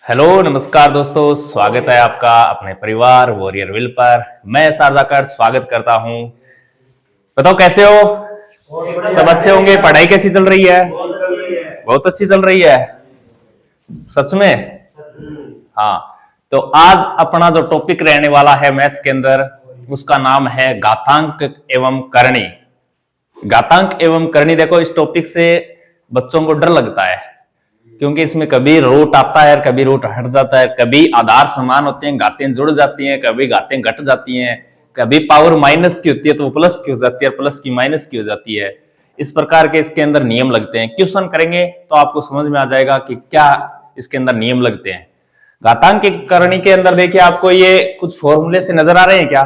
Hello नमस्कार दोस्तों, स्वागत है आपका अपने परिवार वॉरियर विल पर। मैं सारदाकर स्वागत करता हूं। बताओ कैसे हो? सब अच्छे होंगे। पढ़ाई कैसी चल रही है? बहुत अच्छी चल रही है। सच में? हाँ। तो आज अपना जो टॉपिक रहने वाला है मैथ के अंदर, उसका नाम है घातांक एवं करणी। घातांक एवं करणी। देखो, इस टॉपिक से बच्चों को डर लगता है क्योंकि इसमें कभी रूट आता है, कभी रूट हट जाता है, कभी आधार समान होते हैं, घातें जुड़ जाती हैं, कभी घातें घट जाती हैं, कभी पावर माइनस की होती है तो वो प्लस की हो जाती है, प्लस की माइनस की हो जाती है। इस प्रकार के इसके अंदर नियम लगते हैं। क्वेश्चन करेंगे तो आपको समझ में आ जाएगा कि क्या इसके अंदर नियम लगते हैं। घातांक करणी के अंदर देखिए, आपको ये कुछ फॉर्मूले से नजर आ रहे हैं क्या?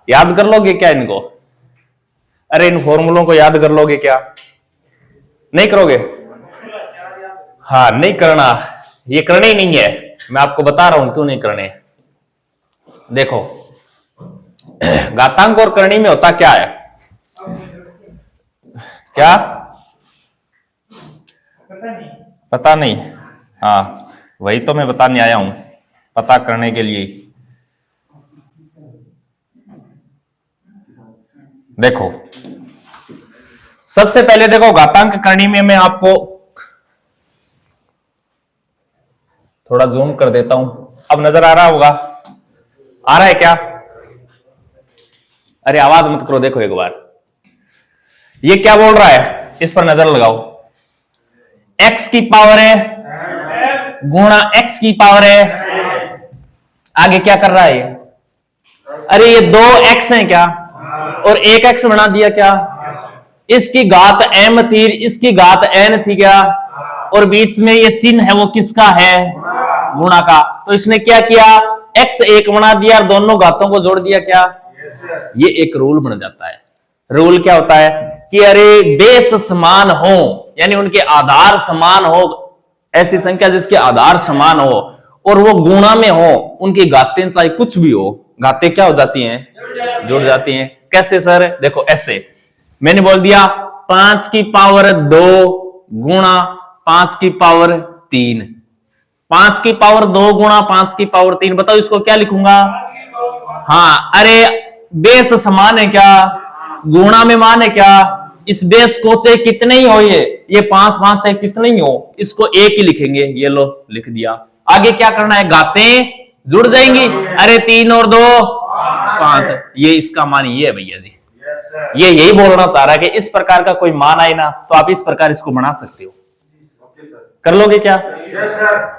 याद कर लोगे क्या इनको? अरे इन फॉर्मूलों को याद कर लोगे क्या? नहीं करोगे? हाँ, नहीं करना। ये करनी नहीं है। मैं आपको बता रहा हूं क्यों नहीं करने। देखो, घातांक और करणी में होता क्या है? क्या पता नहीं? हाँ, वही तो मैं बताने आया हूं, पता करने के लिए। देखो, सबसे पहले देखो, घातांक करणी में मैं आपको थोड़ा जूम कर देता हूं। अब नजर आ रहा होगा? आ रहा है क्या? अरे आवाज मत करो। देखो एक बार, ये क्या बोल रहा है, इस पर नजर लगाओ। x की पावर है गुणा x की पावर है। आगे क्या कर रहा है ये? अरे ये दो x हैं क्या, और एक x बना दिया क्या? इसकी घात m थी, इसकी घात n थी क्या, और बीच में ये चिन्ह है वो किसका है? गुणा का। तो इसने क्या किया? x एक बना दिया और दोनों घातों को जोड़ दिया क्या? ये एक रूल बन जाता है। रूल क्या होता है कि अरे बेस समान हो, यानी उनके आधार समान हो, ऐसी संख्या जिसके आधार समान हो और वो गुणा में हो, उनकी घातें चाहे कुछ भी हो, घातें क्या हो जाती हैं? जुड़ जाती हैं। कैसे सर? देखो ऐसे, मैंने बोल दिया 5 की पावर 2 गुणा 5 की पावर 3। 5 की पावर 2 गुणा 5 की पावर 3। बताओ इसको क्या लिखूंगा? हाँ, अरे बेस समान है क्या, गुणा में मान है क्या? इस बेस को चाहे कितने ही हो, ये 5 5 चाहे कितने ही हो, इसको एक ही लिखेंगे। ये लो, लिख दिया। आगे क्या करना है? घातें जुड़ जाएंगी। अरे 3 और 2 5। ये इसका मान ये है भैया जी। ये यही बोलना चाह रहा है कि इस प्रकार का कोई मान आए ना तो आप इस प्रकार इसको बना सकते हो। कर लोगे क्या?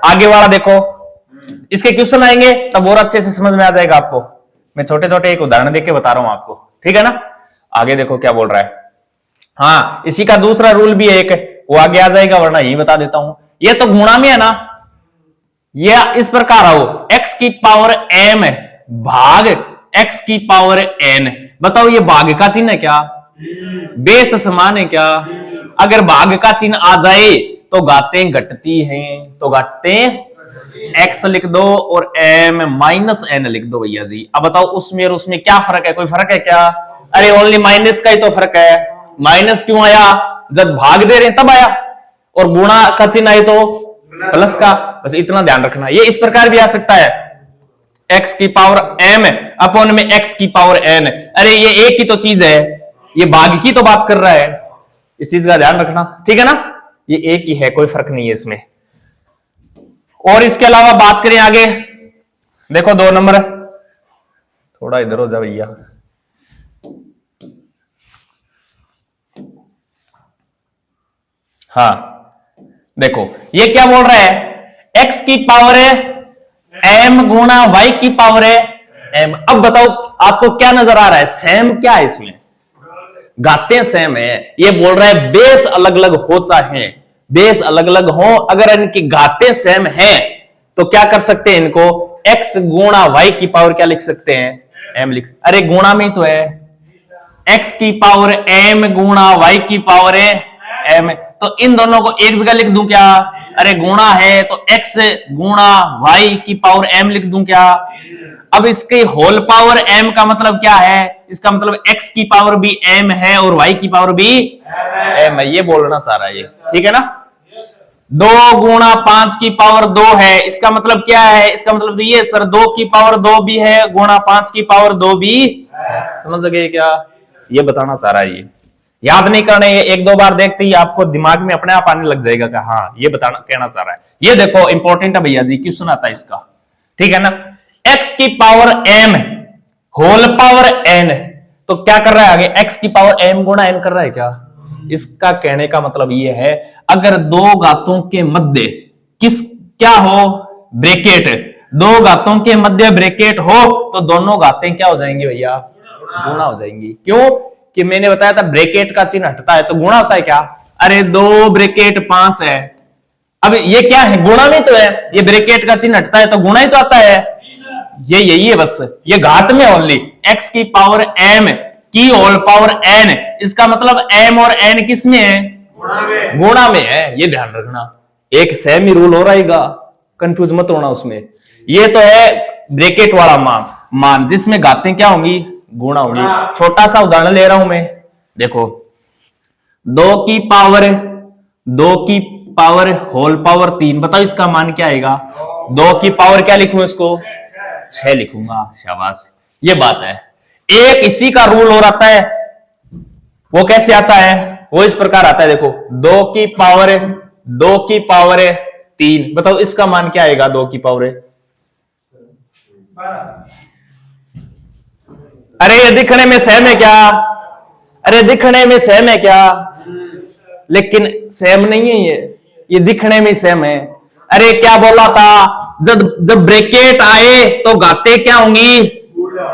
आगे वाला देखो, इसके क्वेश्चन आएंगे तब और अच्छे से समझ में आ जाएगा आपको। मैं छोटे छोटे एक उदाहरण देके बता रहा हूं आपको, ठीक है ना? आगे देखो क्या बोल रहा है। हाँ, इसी का दूसरा रूल भी है एक, वो आगे आ जाएगा, वरना यही बता देता हूं। ये तो गुणा में है ना, ये इस प्रकार आओ, x की पावर m भाग x की पावर n। बताओ ये भाग का चिन्ह है क्या? बेस समान है क्या? अगर भाग का चिन्ह आ जाए तो घातें घटती हैं, तो घातें x लिख दो और m माइनस n लिख दो भैया जी। अब बताओ उसमें और उसमें क्या फर्क है? कोई फर्क है क्या? अरे ओनली माइनस का ही तो फर्क है। माइनस क्यों आया? जब भाग दे रहे तब आया, और गुणा का चिन्ह आए तो प्लस का। बस इतना ध्यान रखना। ये इस प्रकार भी आ सकता है, x की पावर m अपॉन में x की पावर n। अरे ये एक ही तो चीज है, ये भाग की तो बात कर रहा है। इस चीज का ध्यान रखना, ठीक है ना? ये एक ही है, कोई फर्क नहीं है इसमें। और इसके अलावा बात करें आगे, देखो 2 नंबर, थोड़ा इधर हो जा भैया। हाँ देखो, ये क्या बोल रहा है? x की पावर है m गुणा y की पावर है m। अब बताओ आपको क्या नजर आ रहा है? सेम क्या है इसमें? घातें सेम है। ये बोल रहा है बेस अलग अलग हो, चाहे बेस अलग अलग हो, अगर इनकी घातें सेम है तो क्या कर सकते हैं? इनको x गुणा y की पावर क्या लिख सकते हैं? m लिख। अरे गुणा में ही तो है, x की पावर m गुणा y की पावर है m। तो इन दोनों को एक जगह लिख दूं क्या? अरे गुणा है तो x गुणा y की पावर m लिख दूं क्या? अब इसके होल पावर m का मतलब क्या है? इसका मतलब x की पावर भी m है और y की पावर भी m है। ये बोलना चाह रहा है ये, ठीक है ना? 2 गुणा 5 की पावर 2 है, इसका मतलब क्या है? इसका मतलब तो ये सर 2 की पावर 2 भी है, गुणा 5 की पावर 2 भी। समझ गए क्या? ये बताना चाह रहा है। ये याद नहीं करना, ये 1-2 बार देखते ही आपको दिमाग में अपने आप आने लग जाएगा कि हाँ ये बताना कहना चाह रहा है। ये देखो इंपॉर्टेंट है भैया जी, क्वेश्चन आता है इसका, ठीक है ना। x की power m whole power n, तो क्या कर रहा है आगे? x की पावर m गुणा n कर रहा है क्या? इसका कहने का मतलब ये है, अगर दो घातों के मध्य किस क्या हो? ब्रैकेट। दो घातों के मध्य ब्रैकेट हो तो दोनों घातें क्या हो जाएंगी भैया? गुणा हो जाएंगी। क्यों? कि मैंने बताया था ब्रैकेट का चिन्ह हटता है तो गुणा होता है क्या? अरे 2 ब्रैकेट 5 है, अब ये क्या है? गुणा में तो है, ये ब्रैकेट का चिन्ह हटता है तो गुणा ही तो आता है। ये यही है बस, ये घात में ओनली x की पावर m की होल पावर n, इसका मतलब m और n किस में है? गुणा में है। ये ध्यान रखना, एक सेम ही रूल हो रहेगा, कंफ्यूज मत होना उसमें। ये तो है ब्रैकेट वाला मान जिसमें घातें क्या होंगी? गुणा होंगी। छोटा सा उदाहरण ले रहा हूं मैं, देखो 2 की पावर होल पावर 3, बताओ इसका मान क्या आएगा? 2 की पावर क्या लिखूं इसको? 6 लिखूंगा। शाबाश, ये बात है। एक इसी का रूल हो रहा है, वो कैसे आता है? वो इस प्रकार आता है, देखो 2 की पावर 3, बताओ इसका मान क्या आएगा? 2 की पावर, अरे ये दिखने में सेम है क्या? अरे दिखने में सेम है क्या? लेकिन सेम नहीं है, ये दिखने में सेम है। अरे क्या बोला था? जब ब्रैकेट आए तो घातें क्या होंगी?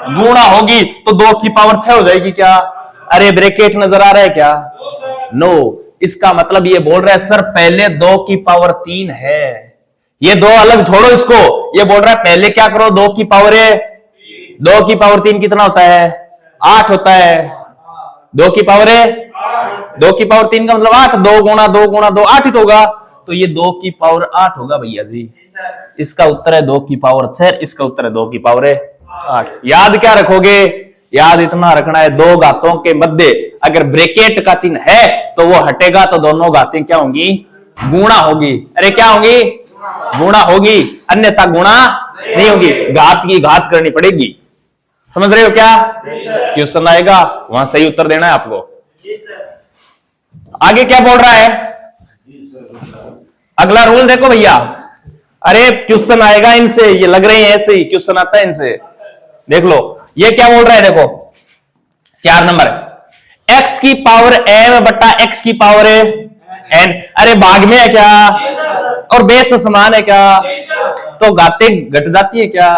गुणा होगी। तो 2 की पावर 6 हो जाएगी क्या? अरे ब्रैकेट नजर आ रहा है क्या? नो, इसका मतलब ये बोल रहा है सर पहले 2 की पावर 3 है, ये 2 अलग छोड़ो इसको, ये बोल रहा है पहले क्या करो? 2 की पावर 3 कितना होता है? 8 होता है। 2 की पावर 3 का मतलब 8, 2 गुणा 2 गुणा 2 8 ही तो होगा। तो ये 2 की पावर 8 होगा भैया जी। इसका उत्तर है 2 की पावर 6, इसका उत्तर है 2 की पावर 8। याद क्या रखोगे? याद इतना रखना है, दो घातों के मध्य अगर ब्रैकेट का चिन्ह है तो वो हटेगा तो दोनों घातें क्या होंगी? गुणा होगी। अरे क्या होंगी? गुणा होगी, अन्यथा गुणा नहीं होगी, घात की घात करनी पड़ेगी। समझ रहे हो क्या? क्वेश्चन आएगा वहां सही उत्तर देना है आपको। आगे क्या बोल रहा है? अगला रूल देखो भैया, अरे क्वेश्चन आएगा इनसे, ये लग रहे हैं ऐसे ही क्वेश्चन आता है इनसे, देख लो। ये क्या बोल रहा है? देखो 4 नंबर, x की पावर m बट्टा x की पावर n, अरे भाग में है क्या? और बेस समान है क्या? तो घातें घट जाती है क्या?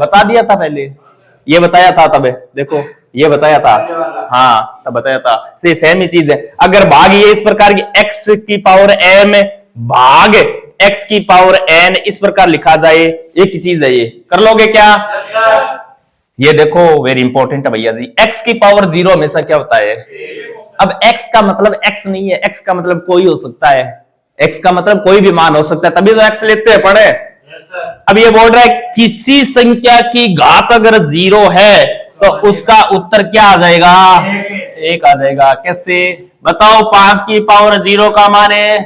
बता दिया था पहले, ये बताया था तब, देखो ये बताया था, हाँ तब बताया था। सेम ही चीज है। अगर भाग ये इस प्रकार की x की पावर m भाग x की पावर n इस प्रकार लिखा जाए, एक ही चीज है, ये कर लोगे क्या? ये देखो वेरी इंपॉर्टेंट है भैया जी, x की पावर 0 हमेशा क्या होता है? अब x का मतलब x नहीं है, x का मतलब कोई हो सकता है, x का मतलब कोई भी मान हो सकता है, तभी तो x लेते हैं पढ़े। अब ये बोल रहा है किसी संख्या की घात अगर 0 है तो उसका उत्तर क्या आ जाएगा? 1 आ जाएगा। कैसे बताओ? 5 की पावर 0 का मान है,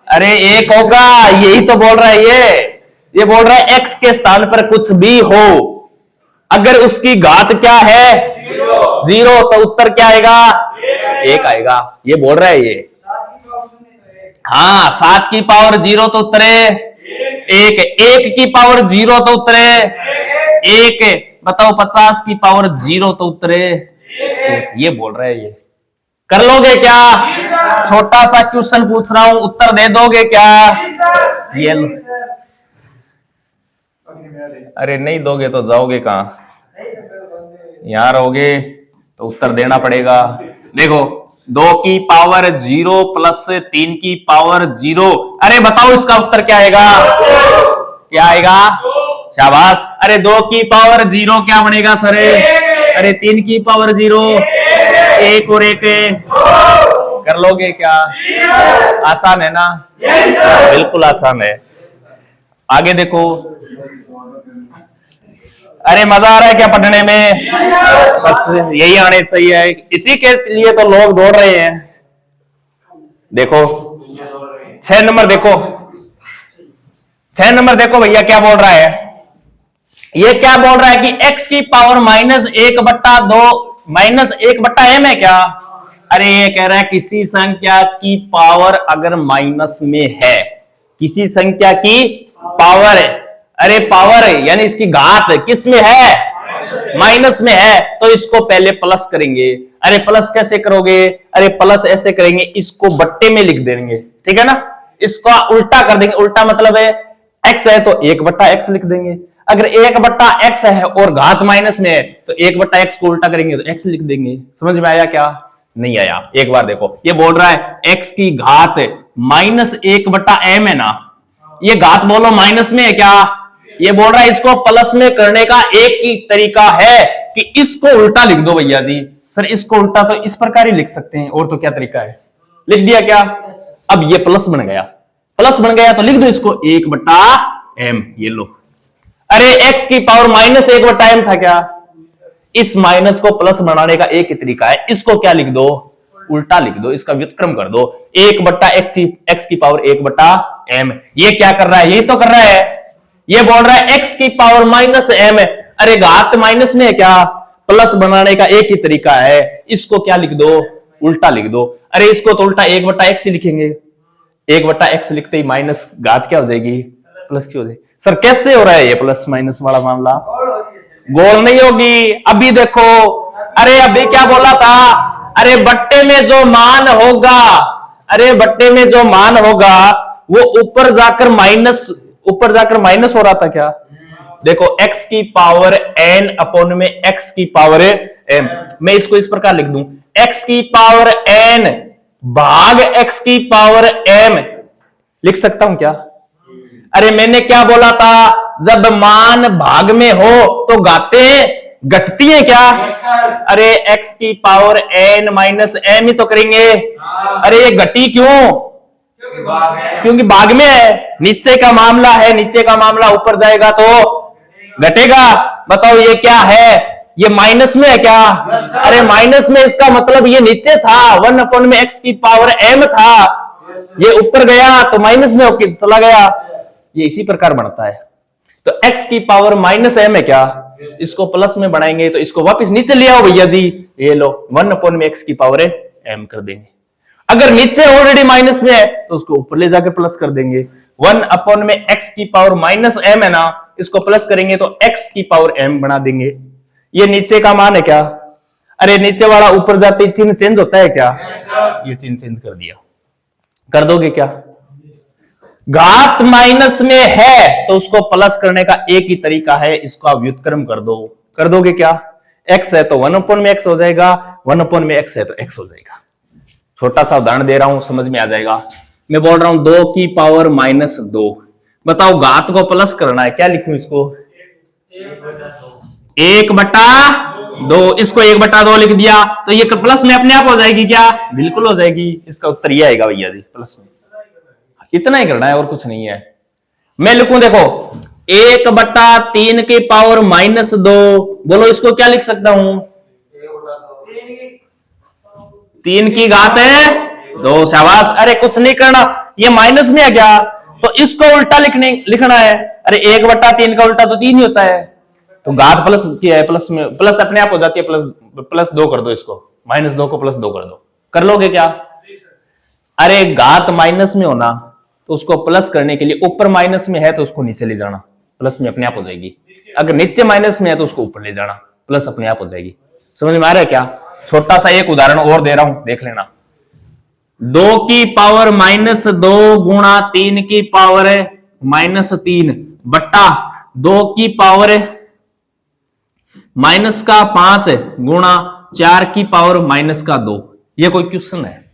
अरे 1 होगा, यही तो बोल रहा है ये बोल रहा है x के स्थान पर कुछ भी हो, अगर उसकी घात क्या है? 0, तो उत्तर क्या आएगा? 1 आएगा। ये बोल रहा है ये, हाँ 7 की पावर 0 तो उत्तरे 1, 1 की पावर 0 तो उत्तरे 1, बताओ 50 की पावर 0 तो उत्तरे 1, ये बोल रहा है ये। कर लोगे क्या? छोटा सा क्वेश्चन पूछ रहा हूं, उत्तर दे दोगे क्या? ये अरे नहीं दोगे तो जाओगे कहां? यहां रहोगे तो उत्तर देना पड़ेगा। देखो 2 की पावर 0 प्लस 3 की पावर 0, अरे बताओ इसका उत्तर क्या आएगा? क्या आएगा? शाबाश। अरे 2 की पावर 0 क्या बनेगा सर? अरे 3 की पावर 0, 1 और 1, कर लोगे क्या? आसान है ना? बिल्कुल आसान है। आगे देखो, अरे मजा आ रहा है क्या पढ़ने में? बस यही आने चाहिए, इसी के लिए तो लोग दौड़ रहे हैं। देखो 6 नंबर देखो, 6 नंबर देखो भैया क्या बोल रहा है, ये क्या बोल रहा है कि x की पावर -1/2 -1/m है क्या। अरे ये कह रहा है किसी संख्या की पावर अगर माइनस में है, किसी संख्या की पावर है, अरे पावर है यानी इसकी घात किस में है, माइनस में है, तो इसको पहले प्लस करेंगे। अरे प्लस कैसे करोगे, अरे प्लस ऐसे करेंगे, इसको बट्टे में लिख देंगे, ठीक है ना, इसका उल्टा कर देंगे। उल्टा मतलब है x है तो 1/x लिख देंगे, अगर 1/x है और घात माइनस में है तो 1/x को उल्टा करेंगे तो x लिख देंगे। समझ में आया क्या, नहीं आया। एक बार देखो, ये बोल रहा है x की घात -1/m है ना, ये घात बोलो माइनस में है क्या, ये बोल रहा है इसको प्लस में करने का एक ही तरीका है कि इसको उल्टा लिख दो। भैया जी सर इसको उल्टा तो इस प्रकार ही लिख सकते हैं, और तो क्या तरीका है, लिख दिया क्या। अब ये प्लस बन गया, प्लस बन गया तो लिख दो इसको 1/m, ये लो। अरे x की पावर -1/m था क्या, इस माइनस को प्लस बनाने का एक ही तरीका है, इसको क्या लिख दो, उल्टा लिख दो, इसका व्युत्क्रम कर दो, 1/x की पावर 1/m। ये क्या कर रहा है, ये तो कर रहा है, ये बोल रहा है x की पावर -m है, अरे घात माइनस में है क्या, प्लस बनाने का एक ही तरीका है, इसको क्या लिख दो, उल्टा लिख दो। अरे इसको तो उल्टा 1/x ही लिखेंगे, 1/x लिखते ही माइनस घात क्या हो जाएगी, प्लस की हो जाएगी। सर कैसे हो रहा है ये प्लस माइनस वाला मामला, गोल नहीं होगी। अभी देखो, अरे अभी क्या बोला था, अरे बट्टे में जो मान होगा, अरे बट्टे में जो मान होगा वो ऊपर जाकर माइनस हो रहा था क्या। देखो x की पावर n/, में x की पावर m, मैं इसको इस प्रकार लिख दूं, x की पावर n भाग x की पावर m लिख सकता हूं क्या। अरे मैंने क्या बोला था, जब मान भाग में हो तो घातें घटती है क्या। अरे x की पावर n माइनस m ही तो करेंगे। अरे ये घटी क्यों, क्योंकि भाग में है, नीचे का मामला है, नीचे का मामला ऊपर जाएगा तो घटेगा। बताओ ये क्या है, ये माइनस में है क्या। अरे माइनस में, इसका मतलब ये नीचे था 1/, में x की पावर m था, ये ऊपर गया तो माइनस में होके चला गया, ये इसी प्रकार बनता है। तो x की पावर -m है क्या, इसको प्लस में बढ़ाएंगे तो इसको वापस नीचे ले आओ भैया जी, ये लो 1/, में x की पावर m कर देंगे। अगर नीचे ऑलरेडी माइनस में है तो उसको ऊपर ले जाकर प्लस कर देंगे। 1/, में x की पावर -m है ना, इसको प्लस करेंगे तो x की पावर m बना देंगे। ये नीचे का मान है क्या, अरे नीचे वाला ऊपर जाते ही चिन्ह चेंज होता है क्या, ये चिन्ह चेंज कर दिया, कर दोगे क्या। घात माइनस में है तो उसको प्लस करने का एक ही तरीका है, इसका व्युत्क्रम कर दो, कर दोगे क्या। x है तो 1/, में x हो जाएगा, 1/, में x है तो x हो जाएगा। छोटा सा उदाहरण दे रहा हूं, समझ में आ जाएगा। मैं बोल रहा हूं 2 की पावर -2, बताओ घात को प्लस करना है, क्या लिखूं इसको 1/2, इसको 1/2 लिख दिया तो ये प्लस में अपने आप हो जाएगी क्या, बिल्कुल हो जाएगी। इसका उत्तर ये आएगा भैया जी, प्लस में। इतना ही करना है और कुछ नहीं है। मैं लिखूं देखो 1/3 की पावर -2, बोलो इसको क्या लिख सकता हूं, 3 की घात है 2, शाबाश। अरे कुछ नहीं करना, ये माइनस में है क्या, तो इसको उल्टा लिखना है। अरे 1/3 का उल्टा तो 3 ही होता है, तो घात प्लस किया है, प्लस में प्लस अपने आप हो जाती है, +2 कर दो, इसको -2 को +2 कर दो, कर लोगे क्या। अरे घात माइनस में होना तो उसको प्लस करने के लिए, ऊपर माइनस में है तो उसको नीचे ले जाना, प्लस में अपने आप हो जाएगी। अगर नीचे माइनस में है तो उसको ऊपर ले जाना, प्लस अपने आप हो जाएगी। समझ में आ रहा है क्या। छोटा सा एक उदाहरण और दे रहा हूं, देख लेना। 2 की पावर -2 गुणा 3 की पावर -3 बट्टा 2 की पावर -5 गुणा 4 की पावर -2। ये कोई क्वेश्चन है।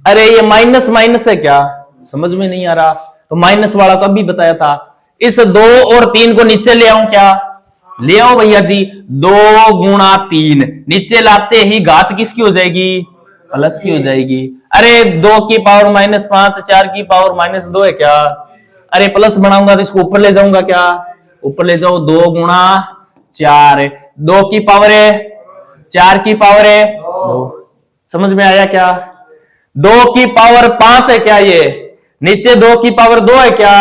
अरे ये माइनस माइनस है क्या, समझ में नहीं आ रहा, तो माइनस वाला तो अभी बताया था। इस 2 और 3 को नीचे ले आऊं क्या, ले आओ भैया जी। 2 गुणा 3 नीचे लाते ही घात किसकी हो जाएगी, प्लस की हो जाएगी। अरे 2 की पावर -5, 4 की पावर -2 है क्या। अरे प्लस बनाऊंगा तो इसको ऊपर ले जाऊंगा क्या, ऊपर ले जाओ। 2 गुणा 4, 2 की पावर 4 की पावर 2। समझ में आया क्या। 2 की पावर 5 है क्या, ये नीचे 2 की पावर 2 है क्या?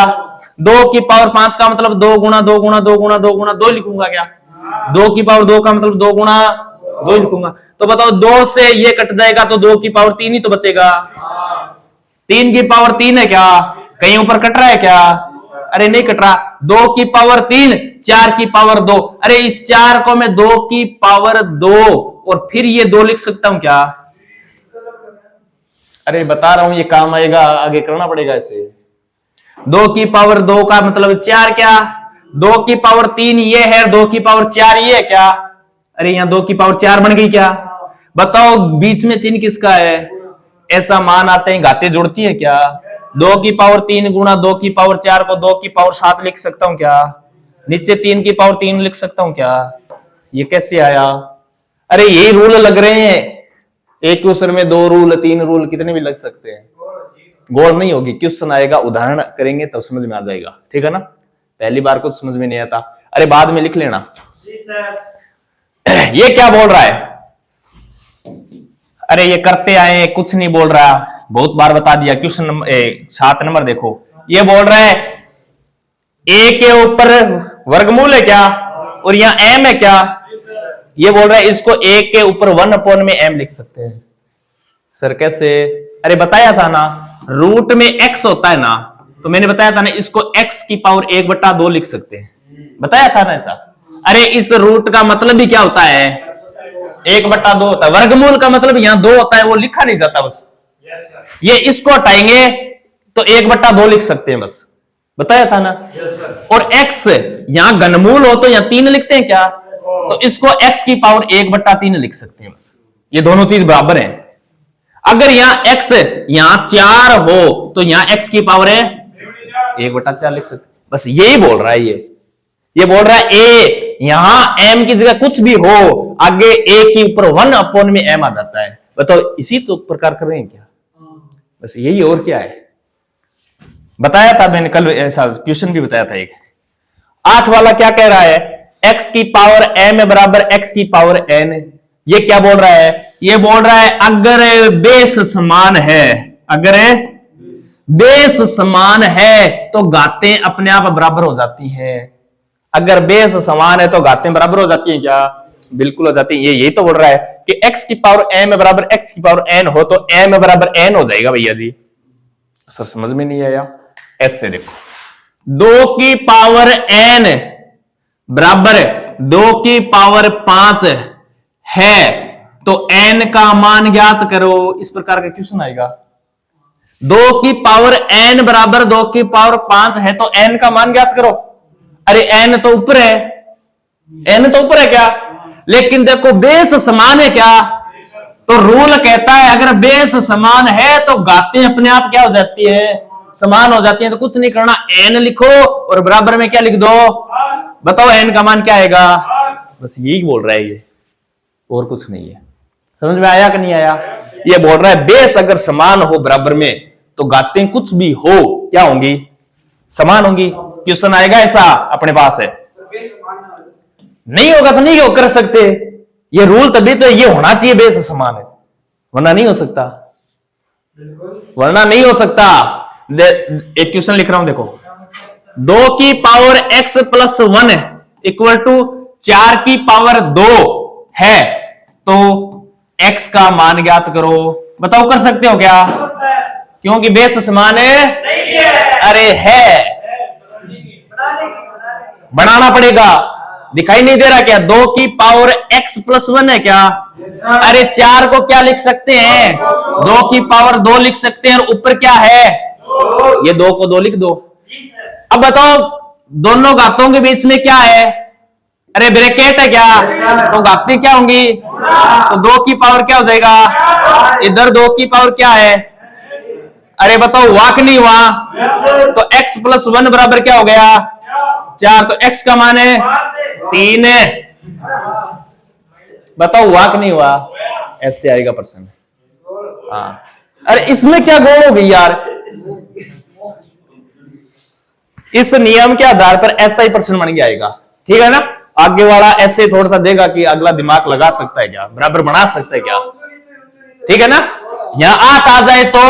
2 की पावर 5 का मतलब 2 गुणा 2 गुणा 2 गुणा 2 गुणा 2 लिखूंगा क्या? 2 की पावर 2 का मतलब 2 गुणा 2 लिखूंगा। तो बताओ 2 से ये कट जाएगा तो 2 की पावर 3 ही तो बचेगा। 3 की पावर 3 है क्या? कहीं ऊपर कट रहा है क्या? अरे नहीं कट रहा। 2 की पावर 3, 4 की पावर 2। अरे इस 4 को मैं 2 की पावर 2 और फिर ये 2 लिख सकता हूं क्या? अरे बता रहा हूं ये काम आएगा, आगे करना पड़ेगा इसे। 2 की पावर 2 का मतलब 4 क्या? 2 की पावर 3 ये है, 2 की पावर 4 ये है क्या? अरे यहां 2 की पावर 4 बन गई क्या? बताओ बीच में चिन्ह किसका है? ऐसा मान आते हैं घाते जुड़ती है क्या? 2 की पावर 3 गुणा 2 की पावर 4 को 2 की पावर 7 लिख सकता हूं क्या? नीचे 3 की पावर 3 लिख सकता हूं क्या? ये कैसे आया? अरे यही रूल लग रहे हैं। एक क्वेश्चन में 2 रूल 3 रूल कितने भी लग सकते हैं। गौर नहीं होगी, क्वेश्चन आएगा उदाहरण करेंगे तब समझ में आ जाएगा, ठीक है ना? पहली बार कुछ समझ में नहीं आता, अरे बाद में लिख लेना। जी सर। ये क्या बोल रहा है? अरे ये करते आए, कुछ नहीं बोल रहा, बहुत बार बता दिया। क्वेश्चन नंबर 7 नंबर देखो, ये बोल रहा है a के ऊपर वर्गमूल है क्या, और यहाँ m है क्या? ये बोल रहा है इसको a के ऊपर 1 में m लिख सकते हैं। सर कैसे? अरे बताया था ना, रूट में x होता है ना, तो मैंने बताया था ना इसको x की पावर 1/2 लिख सकते हैं, बताया था ना ऐसा। अरे इस रूट का मतलब भी क्या होता है? 1/2 होता है। वर्गमूल का मतलब यहाँ 2 होता है, वो लिखा नहीं जाता बस। ये इसको हटाएंगे तो 1/2 लिख सकते हैं बस, बताया था ना। और x यहां घनमूल हो तो यहां 3 लिखते हैं क्या? तो इसको x की पावर 1/3 लिख सकते हैं बस। ये दोनों चीज बराबर हैं। अगर यहां x यहां 4 हो तो यहां x की पावर है 1/4 लिख सकते, बस यही बोल रहा है। ये बोल रहा है a यहां m की जगह कुछ भी हो, आगे a के ऊपर 1 में m आ जाता है। बताओ इसी तो प्रकार कर रहे हैं क्या? बस यही, और क्या है? बताया था मैंने कल, ऐसा क्वेश्चन भी बताया था एक। 8 वाला क्या कह रहा है? x की पावर m बराबर x की पावर n। ये क्या बोल रहा है? ये बोल रहा है अगर बेस समान है, अगर बेस समान है तो घातें अपने आप बराबर हो जाती हैं। अगर बेस समान है तो घातें बराबर हो जाती हैं क्या? बिल्कुल हो जाती है। ये यही तो बोल रहा है कि x की पावर m बराबर x की पावर n हो तो m बराबर n हो जाएगा भैया जी। सर समझ में नहीं आया? ऐसे देखो, 2 की पावर n बराबर 2 की पावर 5 है तो n का मान ज्ञात करो, इस प्रकार का क्वेश्चन आएगा। 2 की पावर n बराबर 2 की पावर 5 है तो n का मान ज्ञात करो। अरे n तो ऊपर है, n तो ऊपर है क्या? लेकिन देखो बेस समान है क्या? तो रूल कहता है अगर बेस समान है तो घातें अपने आप क्या हो जाती है? समान हो जाती है। तो कुछ नहीं करना, n लिखो और बराबर में क्या लिख दो? बताओ n का मान क्या आएगा? बस यही बोल रहा है ये, और कुछ नहीं है। समझ में आया कि नहीं आया? ये बोल रहा है बेस अगर समान हो बराबर में तो घातें कुछ भी हो क्या होंगी? समान होंगी। क्वेश्चन आएगा ऐसा अपने पास है, नहीं होगा तो नहीं हो कर सकते। ये रूल तभी तो ये होना चाहिए बेस समान है, वरना नहीं हो सकता, वरना नहीं हो सकता। एक क्वेश्चन लिख रहा हूं देखो, 2 की power x plus 1 equal to 4 की पावर 2 है तो x का मान ज्ञात करो। बताओ कर सकते हो क्या? क्योंकि बेस समान है? नहीं है। अरे है, बनाना पड़ेगा। दिखाई नहीं दे रहा क्या? 2 की पावर x प्लस 1 है क्या? अरे 4 को क्या लिख सकते हैं? 2 की पावर 2 लिख सकते हैं, और ऊपर क्या है? ये 2 को 2 लिख दो। अब बताओ दोनों घातों के बीच में क्या है? अरे ब्रैकेट है क्या? तो घातें क्या होंगी? तो 2 की पावर क्या हो जाएगा? इधर 2 की पावर क्या है? अरे बताओ हुआ कि नहीं हुआ? तो x प्लस 1 बराबर क्या हो गया? 4। तो x का मान है 3 है। बताओ हुआ कि नहीं हुआ? ऐसे आएगा प्रश्न। हाँ, अरे इसमें क्या गौर हो गई यार? इस नियम के आधार पर ऐसा ही प्रश्न बन गया आएगा, ठीक है ना? आगे वाला ऐसे थोड़ा सा देगा कि अगला दिमाग लगा सकता है क्या, बराबर बना सकता है क्या, ठीक है ना? यहां 8 आ जाए तो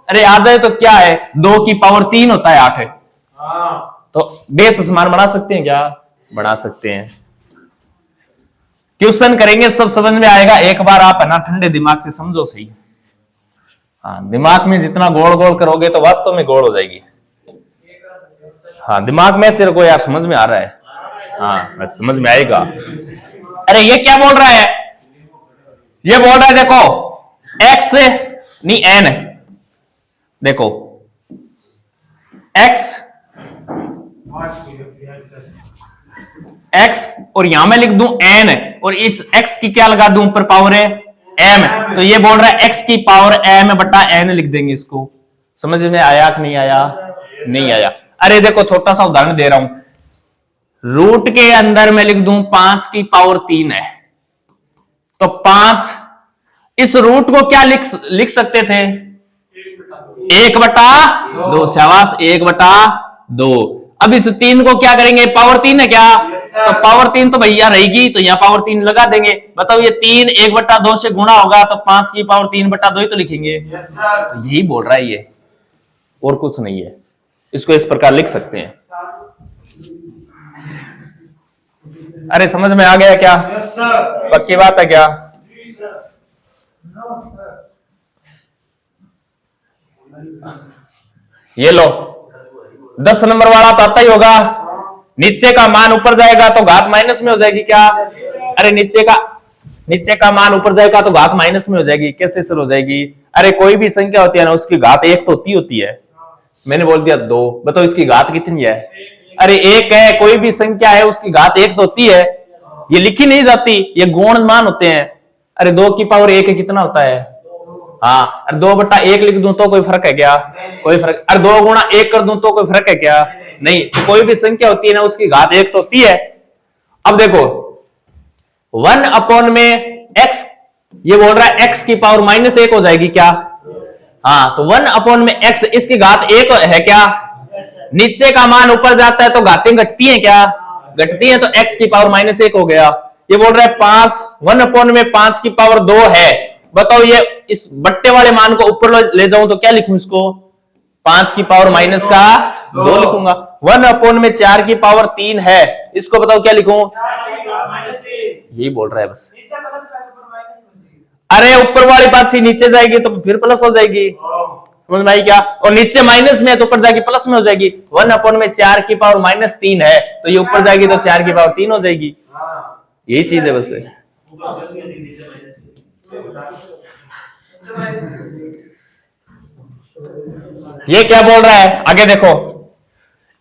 अरे आ जाए तो क्या है, 2 की पावर 3 होता है 8 है। तो बेस समान बना सकते हैं क्या? बना सकते हैं। क्वेश्चन करेंगे सब समझ में आएगा। एक बार आप है ना ठंडे दिमाग से समझो सही। हाँ, दिमाग में जितना गोल गोल करोगे तो वास्तव में गोल हो जाएगी। हाँ, दिमाग में सिर को यार समझ में आ रहा है। हाँ, बस समझ में आएगा। अरे ये क्या बोल रहा है? ये बोल रहा है देखो x नहीं n, देखो x और यहां मैं लिख दूं n और इस x की क्या लगा दूं ऊपर पावर है m, तो ये बोल रहा है x की पावर m बटा n लिख देंगे इसको। समझ में आया कि नहीं आया? नहीं आया। अरे देखो छोटा सा उदाहरण दे रहा हूं, रूट के अंदर मैं लिख दूं 5 की पावर 3 है, तो 5 इस रूट को क्या लिख सकते थे? 1/2। शाबाश, 1/2। अब इस 3 को क्या करेंगे? पावर 3 है क्या? तो पावर 3 तो भैया रहेगी, तो यहां पावर 3 लगा देंगे। बताओ ये 3 1/2 से गुणा होगा तो 5 की पावर 3/2 ही तो लिखेंगे। तो यही बोल रहा है ये, और कुछ नहीं है। इसको इस प्रकार लिख सकते हैं। अरे समझ में आ गया क्या? पक्की बात है क्या? ये लो 10 नंबर वाला तो आता ही होगा। नीचे का मान ऊपर जाएगा तो घात माइनस में हो जाएगी क्या? अरे नीचे का मान ऊपर जाएगा तो घात माइनस में हो जाएगी। कैसे सर हो जाएगी? अरे कोई भी संख्या होती है ना, उसकी घात 1 तो होती है। मैंने बोल दिया 2, बताओ इसकी घात कितनी है? अरे 1 है। कोई भी संख्या है उसकी घात 1 तो होती है, ये लिखी नहीं जाती, ये गुण मान होते हैं। अरे 2 की पावर 1 कितना होता है? हाँ, अरे 2/1 लिख दूं तो कोई फर्क है क्या? कोई फर्क। अरे 2 गुणा 1 कर दूं तो कोई फर्क है क्या? नहीं। तो कोई भी संख्या होती है ना, उसकी घात 1 तो होती है। अब देखो 1 में x, ये बोल रहा है x की पावर -1 हो जाएगी क्या? हाँ, तो 1 में x, इसकी घात 1 है क्या? नीचे का मान ऊपर जाता है तो घातें घटती हैं क्या? घटती हैं, तो x की पावर -1 हो गया। ये बोल रहा है 5, 1 में 5 की पावर 2 है। बताओ ये इस बट्टे वाले मान को ऊपर ले जाऊं तो क्या लिखूं इसको? 5 की पावर -2 लिखूंगा। 1 में 4 की पावर 3 है, इसको बताओ क्या लिखूं? यही बोल रहा है बस। अरे ऊपर वाली बात सी नीचे जाएगी तो फिर प्लस हो जाएगी। समझ में आई क्या? और नीचे माइनस में है तो ऊपर जाके प्लस में हो जाएगी। 1 में 4 की पावर -3 है, तो ये ऊपर जाएगी तो 4 की पावर 3 हो जाएगी। यही चीज है बस। ये क्या बोल रहा है? आगे देखो,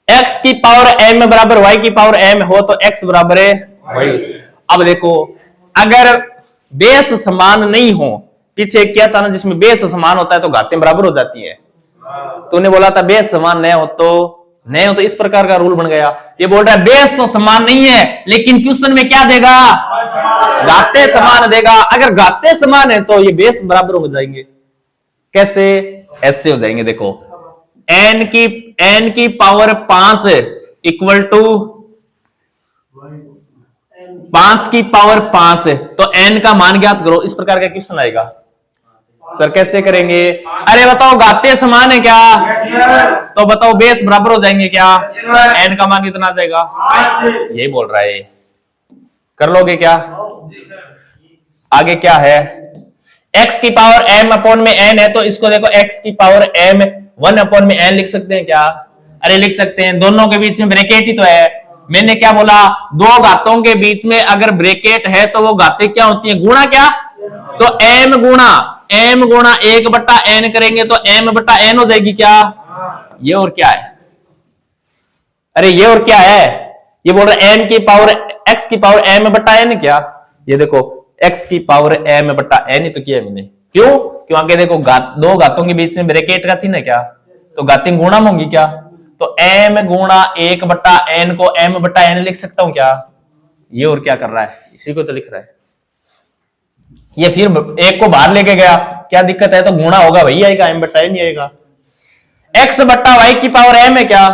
x की पावर m बराबर y की पावर m हो तो x बराबर है y। अब देखो अगर बेस समान नहीं हो, पीछे क्या था ना जिसमें बेस समान होता है तो घातें बराबर हो जाती है। तूने बोला था बेस समान नहीं हो तो इस प्रकार का रूल बन गया। ये बोल रहा है बेस तो समान नहीं है, लेकिन क्वेश्चन में क्या देगा? घातें समान देगा। अगर घातें समान है तो ये बेस बराबर हो जाएंगे। कैसे? ऐसे हो जाएंगे। देखो n की पावर 5 इक्वल टू 5 की पावर 5, तो n का मान ज्ञात करो। इस प्रकार का क्वेश्चन आएगा। सर कैसे करेंगे? अरे बताओ घातें समान है क्या? तो बताओ बेस बराबर हो जाएंगे क्या? n का मान कितना आ जाएगा? यही बोल रहा है। कर लोगे क्या? आगे क्या है? x की पावर m में n है, तो इसको देखो x की पावर m 1 में n लिख सकते हैं क्या? अरे लिख सकते हैं। दोनों के बीच में ब्रैकेट ही तो है। मैंने क्या बोला? दो घातों के बीच में अगर ब्रैकेट है तो वो घातें क्या होती हैं? गुणा क्या? तो m गुणा 1/n करेंगे तो m/n हो जाएगी क्या? ये और क्या है? अरे ये और क्या है? ये बोल रहा है x की पावर m/n क्या? ये देखो x की पावर m/n ही तो किया मैंने। क्यों? क्योंकि देखो दो घातों के बीच में ब्रैकेट का चिन्ह है क्या? तो घातें गुणा होंगी क्या? तो m गुणा 1/n को m/n लिख सकता हूं क्या? ये और क्या कर रहा है? इसी को तो लिख रहा है। ये फिर एक को बाहर लेके गया, क्या दिक्कत है? तो गुणा होगा वही आएगा, m/n ही आएगा। x/y की पावर m है क्या?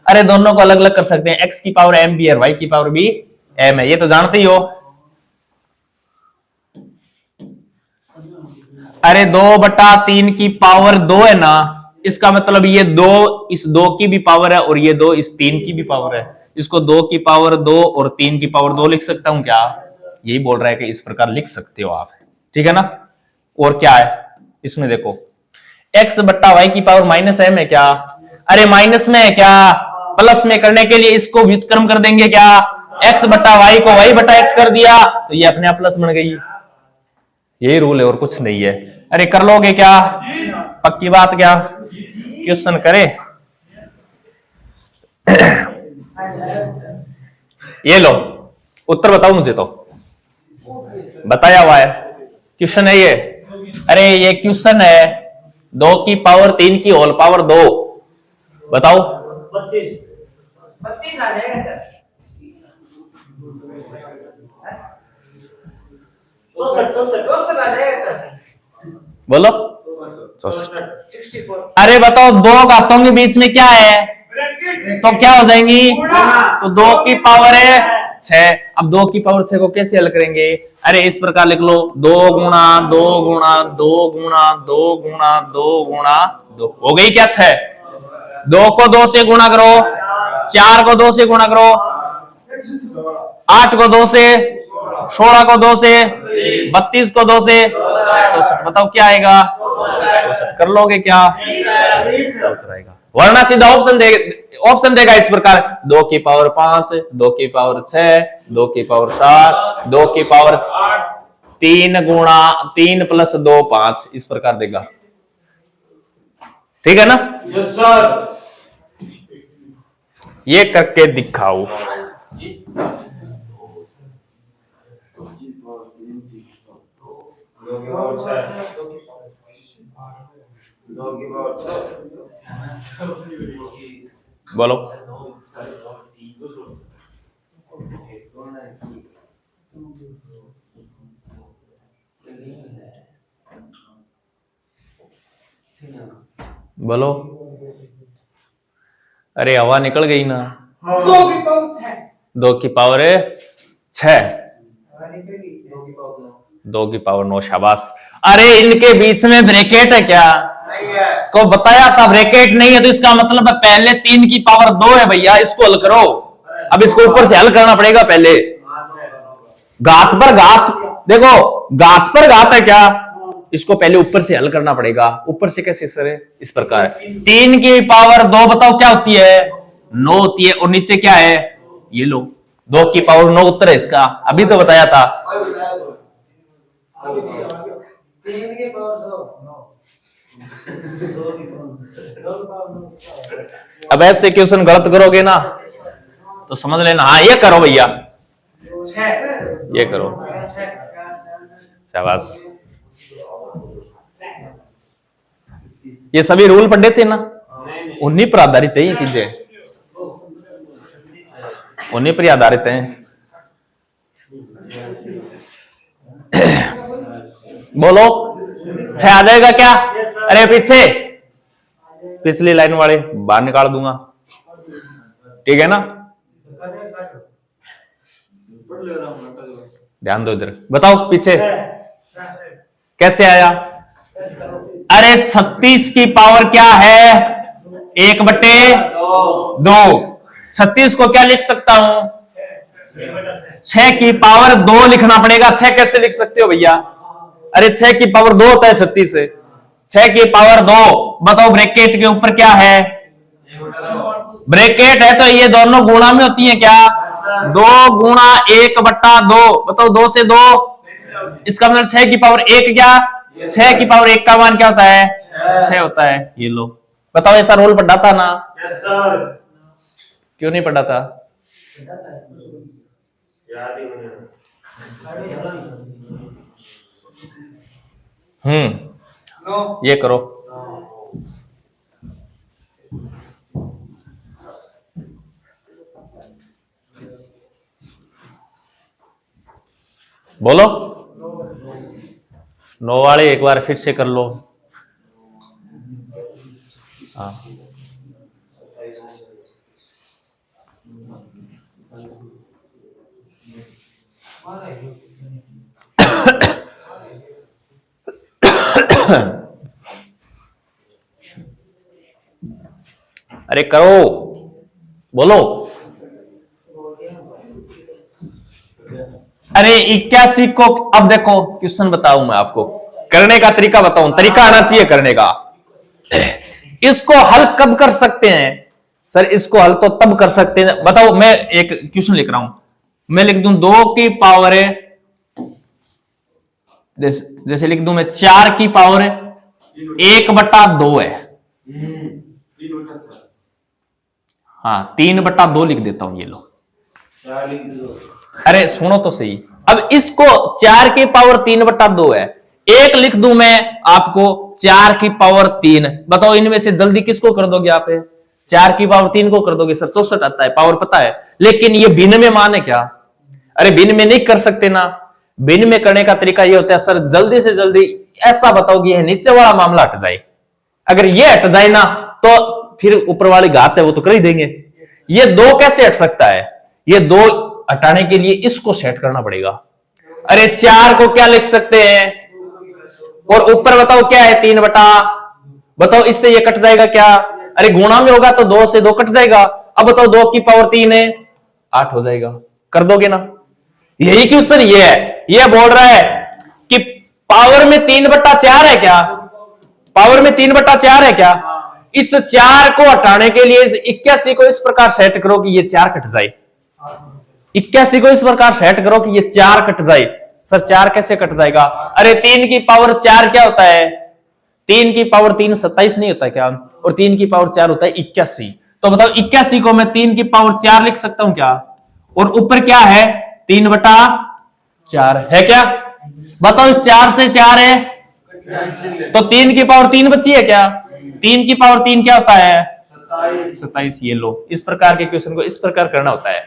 अरे दोनों को अलग अलग कर सकते हैं। x की पावर m भी है, y की पावर भी m है, ये तो जानते ही हो। अरे 2/3 की पावर 2 है ना, इसका मतलब ये 2 इस 2 की भी पावर है और ये 2 इस 3 की भी पावर है। इसको 2 की पावर 2 और 3 की पावर 2 लिख सकता हूं क्या? यही बोल रहा है कि इस प्रकार लिख सकते हो आप, ठीक है ना। और क्या है इसमें देखो, x/y की पावर -m है क्या? अरे माइनस में है क्या? प्लस में करने के लिए इसको व्युत्क्रम कर देंगे क्या? x/y को y/x कर दिया तो ये अपने आप प्लस बन गई। यही रूल है और कुछ नहीं है। अरे कर लोगे क्या? पक्की बात क्या? क्वेश्चन करे। ये लो उत्तर बताओ मुझे, तो बताया हुआ है क्वेश्चन है ये। अरे ये क्वेश्चन है 2 की पावर 3 की होल पावर 2, बताओ। 32 आ जाएगा सर। 64 आ जाएगा सर। बोलो 64। अरे बताओ 2 घातों के बीच में क्या है तो क्या हो जाएंगी? तो 2 की पावर है 6। अब 2 की पावर 6 को कैसे हल करेंगे? अरे इस प्रकार लिख लो, 2 गुणा 2 गुणा 2 गुणा 2 गुणा 2 गुणा 2 हो गई क्या 6। 2 को 2 से गुणा करो, 4 को 2 से गुणा करो, 8 को 2 से, 16 को 2 से, 32 को 2 से 64। बताओ क्या आएगा? 64 कर लोगे क्या? आएगा। वरना सीधा ऑप्शन देगा इस प्रकार, 2 की पावर 5, 2 की पावर 6, 2 की पावर 7, 2 की पावर 3 गुणा 3 + 2 5, इस प्रकार देगा। ठीक है ना? Yes sir. ये करके दिखाओ। बोलो बोलो। अरे हवा निकल गई ना। 2 की पावर 6। 2 की पावर 6, 2 की पावर 9। शाबाश। अरे इनके बीच में ब्रैकेट है क्या? नहीं है। को बताया था ब्रैकेट नहीं है, तो इसका मतलब है पहले 3 की पावर 2 है भैया, इसको हल करो। अब इसको ऊपर से हल करना पड़ेगा पहले। घात पर घात, देखो घात पर घात है क्या? इसको पहले ऊपर से हल करना पड़ेगा। ऊपर से कैसे सर? इस प्रकार 3 की पावर 2 बताओ क्या होती है? 9 होती है। और नीचे क्या है? ये लो 2 की पावर 9 उत्तर है इसका, अभी तो बताया था। 3 की पावर 2 अब ऐसे क्वेश्चन गलत करोगे ना तो समझ लेना। हाँ ये करो भैया, 6 ये करो। शाबाश। ये सभी रूल पढ़े थे ना, उन्हीं पर आधारित है ये चीजें, उन्हीं पर आधारित हैं। बोलो 6 आ जाएगा क्या? अरे पीछे पिछली लाइन वाले बाहर निकाल दूंगा, ठीक है ना? ध्यान दो इधर, बताओ पीछे कैसे आया? अरे 36 की पावर क्या है? 1/2। 36 को क्या लिख सकता हूं? 6 की पावर 2 लिखना पड़ेगा। 6 कैसे लिख सकते हो भैया? अरे 6 की पावर 2 होता है 36 से। 6 की पावर 2, बताओ ब्रैकेट के ऊपर क्या है? ब्रैकेट है तो ये दोनों गुणा में होती है क्या? 2 गुणा 1/2, बताओ 2 से 2, इसका मतलब 6 की पावर 1 क्या? 6 की पावर 1 का मान क्या होता है? 6 होता है। ये लो, बताओ ऐसा रोल पढ़ा था ना? Yes sir. क्यों नहीं पढ़ा था? ये करो। बोलो 9 वाले एक बार फिर से कर लो। हाँ अरे करो, बोलो। अरे 81 को अब देखो, क्वेश्चन बताऊं मैं आपको, करने का तरीका बताऊं, तरीका आना चाहिए करने का। इसको हल कब कर सकते हैं सर? इसको हल तो तब कर सकते हैं, बताओ। मैं एक क्वेश्चन लिख रहा हूं, मैं लिख दूं 2 की पावर है, जैसे लिख दूं मैं 4 की पावर है 1/2 है। हाँ 3/2 लिख देता हूं, ये लो। अरे सुनो तो सही, अब इसको 4 की पावर 3/2 है, एक लिख दूं मैं आपको 4 की पावर 3। बताओ इनमें से जल्दी किसको कर दोगे आप? 4 की पावर 3 को कर दोगे सर, 64 आता है, पावर पता है। लेकिन ये भिन्न में मान है क्या? अरे भिन्न में नहीं कर सकते ना। भिन्न में करने का तरीका ये होता है सर, जल्दी से जल्दी ऐसा बताओ कि ये नीचे वाला मामला हट जाए। अगर ये हट जाए ना तो फिर ऊपर वाली घात है वो तो कर ही देंगे। ये 2 कैसे हट सकता है? ये 2 हटाने के लिए इसको सेट करना पड़ेगा। अरे 4 को क्या लिख सकते हैं? और ऊपर बताओ क्या है? 3 बटा, बताओ इससे ये कट जाएगा क्या? अरे गुणा में होगा तो 2 से 2 कट जाएगा। अब बताओ 2 की पावर 3 है, 8 हो जाएगा। कर दोगे ना? यही क्वेश्चन ये है। ये बोल रहा है कि पावर में 3/4 है क्या? पावर में 3/4 है क्या? इस 4 को हटाने के लिए इस 81 को इस प्रकार सेट करो कि ये 4 कट जाए। 81 को इस प्रकार सेट करो कि ये 4 कट जाए। सर 4 कैसे कट जाएगा? अरे 3 की पावर 4 क्या होता है? 3 की पावर 3 27 नहीं होता क्या? और 3 की पावर 4 होता है 81। तो बताओ 81 को मैं 3 की पावर 4 लिख सकता हूं क्या? और ऊपर क्या है? 3/4 है क्या? बताओ इस 4 से 4 है तो 3 की पावर 3 बची है क्या? 3 की पावर 3 क्या होता है? 27। ये लो, इस प्रकार के क्वेश्चन को इस प्रकार करना होता है।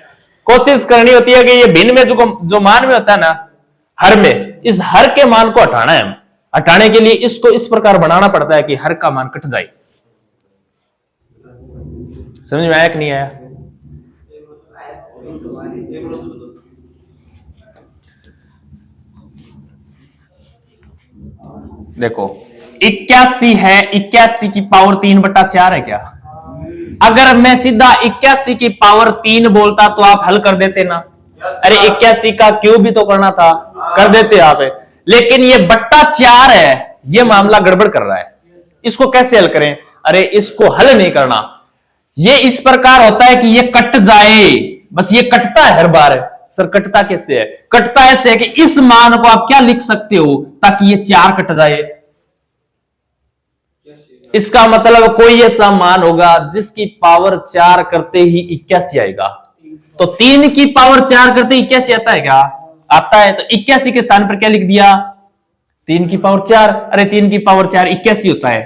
कोशिश करनी होती है कि ये भिन्न में जो मान में होता है ना, हर में, इस हर के मान को हटाना है। हटाने के लिए इसको इस प्रकार बनाना पड़ता है कि हर का मान कट जाए। समझ में आया कि नहीं आया? देखो 81 है, 81 की पावर 3/4 है क्या? अगर मैं सीधा 81 की पावर 3 बोलता तो आप हल कर देते ना। अरे 81 का क्यूब भी तो करना था, कर देते आप। लेकिन ये बट्टा 4 है, ये मामला गड़बड़ कर रहा है। इसको कैसे हल करें? अरे इसको हल नहीं करना, ये इस प्रकार होता है कि ये कट जाए, बस ये कटता है हर बार। सर कटता कैसे है? कटता ऐसे है कि इस मान को आप क्या लिख सकते हो ताकि ये 4 कट जाए। इसका मतलब कोई ऐसा मान होगा जिसकी पावर 4 करते ही 81 आएगा। तो 3 की पावर 4 करते 81 आता है क्या? आता है। तो 81 के स्थान पर क्या लिख दिया? 3 की पावर 4। अरे 3 की पावर 4 81 होता है।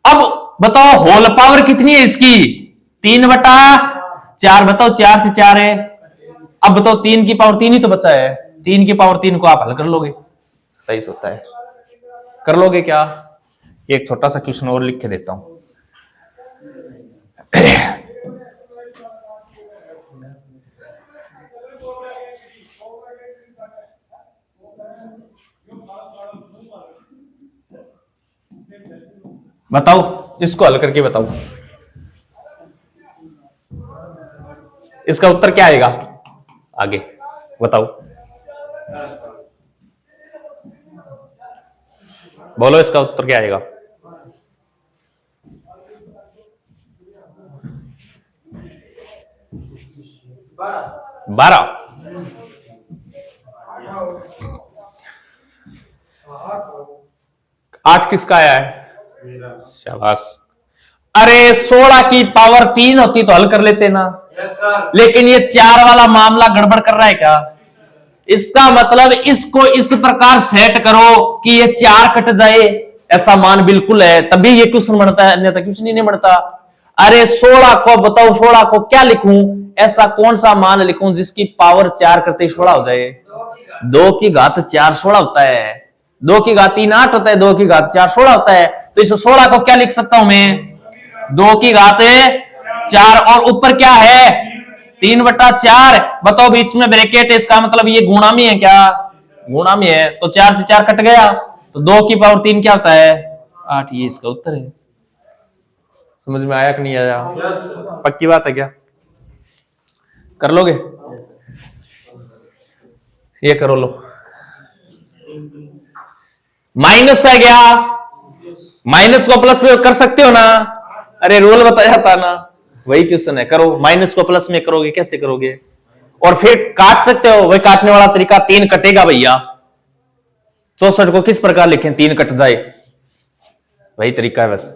अब बताओ होल पावर कितनी है इसकी? 3/4। बताओ 4 से 4 है। अब बताओ 3 की पावर 3 ही तो बचा है। 3 की पावर 3 को आप हल कर लोगे, 27 होता है। कर लोगे क्या? एक छोटा सा क्वेश्चन और लिख के देता हूं। बताओ, इसको हल करके बताओ, इसका उत्तर क्या आएगा? आगे बताओ, बोलो इसका उत्तर क्या आएगा? 12। 8 किसका आया है? शाबाश। अरे 16 की पावर 3 होती तो हल कर लेते ना। लेकिन ये 4 वाला मामला गड़बड़ कर रहा है क्या? इसका मतलब इसको इस प्रकार सेट करो कि ये 4 कट जाए, ऐसा मान बिल्कुल है, तभी ये क्वेश्चन बनता है, अन्यथा क्वेश्चन ही नहीं बनता। अरे 16 को बताओ, 16 को क्या लिखूं? ऐसा कौन सा मान लिखूं जिसकी पावर 4 करते 16 हो जाए? 2 की घात 4 16 होता है। 2 की घात 3 8 होता है। 2 की घात 4 16 होता है। तो इस 16 को क्या लिख सकता हूं मैं? 2 की घात 4 और ऊपर क्या है? 3/4। बताओ बीच में ब्रैकेट है, इसका मतलब ये गुणा में है क्या? गुणा में है, तो 4 से 4 कट गया। तो 2 की पावर 3 क्या होता है? 8। ये इसका उत्तर है। समझ में आया कि नहीं आया? पक्की बात है क्या? कर लोगे? ये करो लो। माइनस है क्या? माइनस को प्लस में कर सकते हो ना? अरे रूल बताया था ना, वही क्वेश्चन है। करो, माइनस को प्लस में करोगे, कैसे करोगे? और फिर काट सकते हो, वही काटने वाला तरीका। 3 कटेगा भैया, 64 को किस प्रकार लिखें? 3 कट जाए, वही तरीका है बस।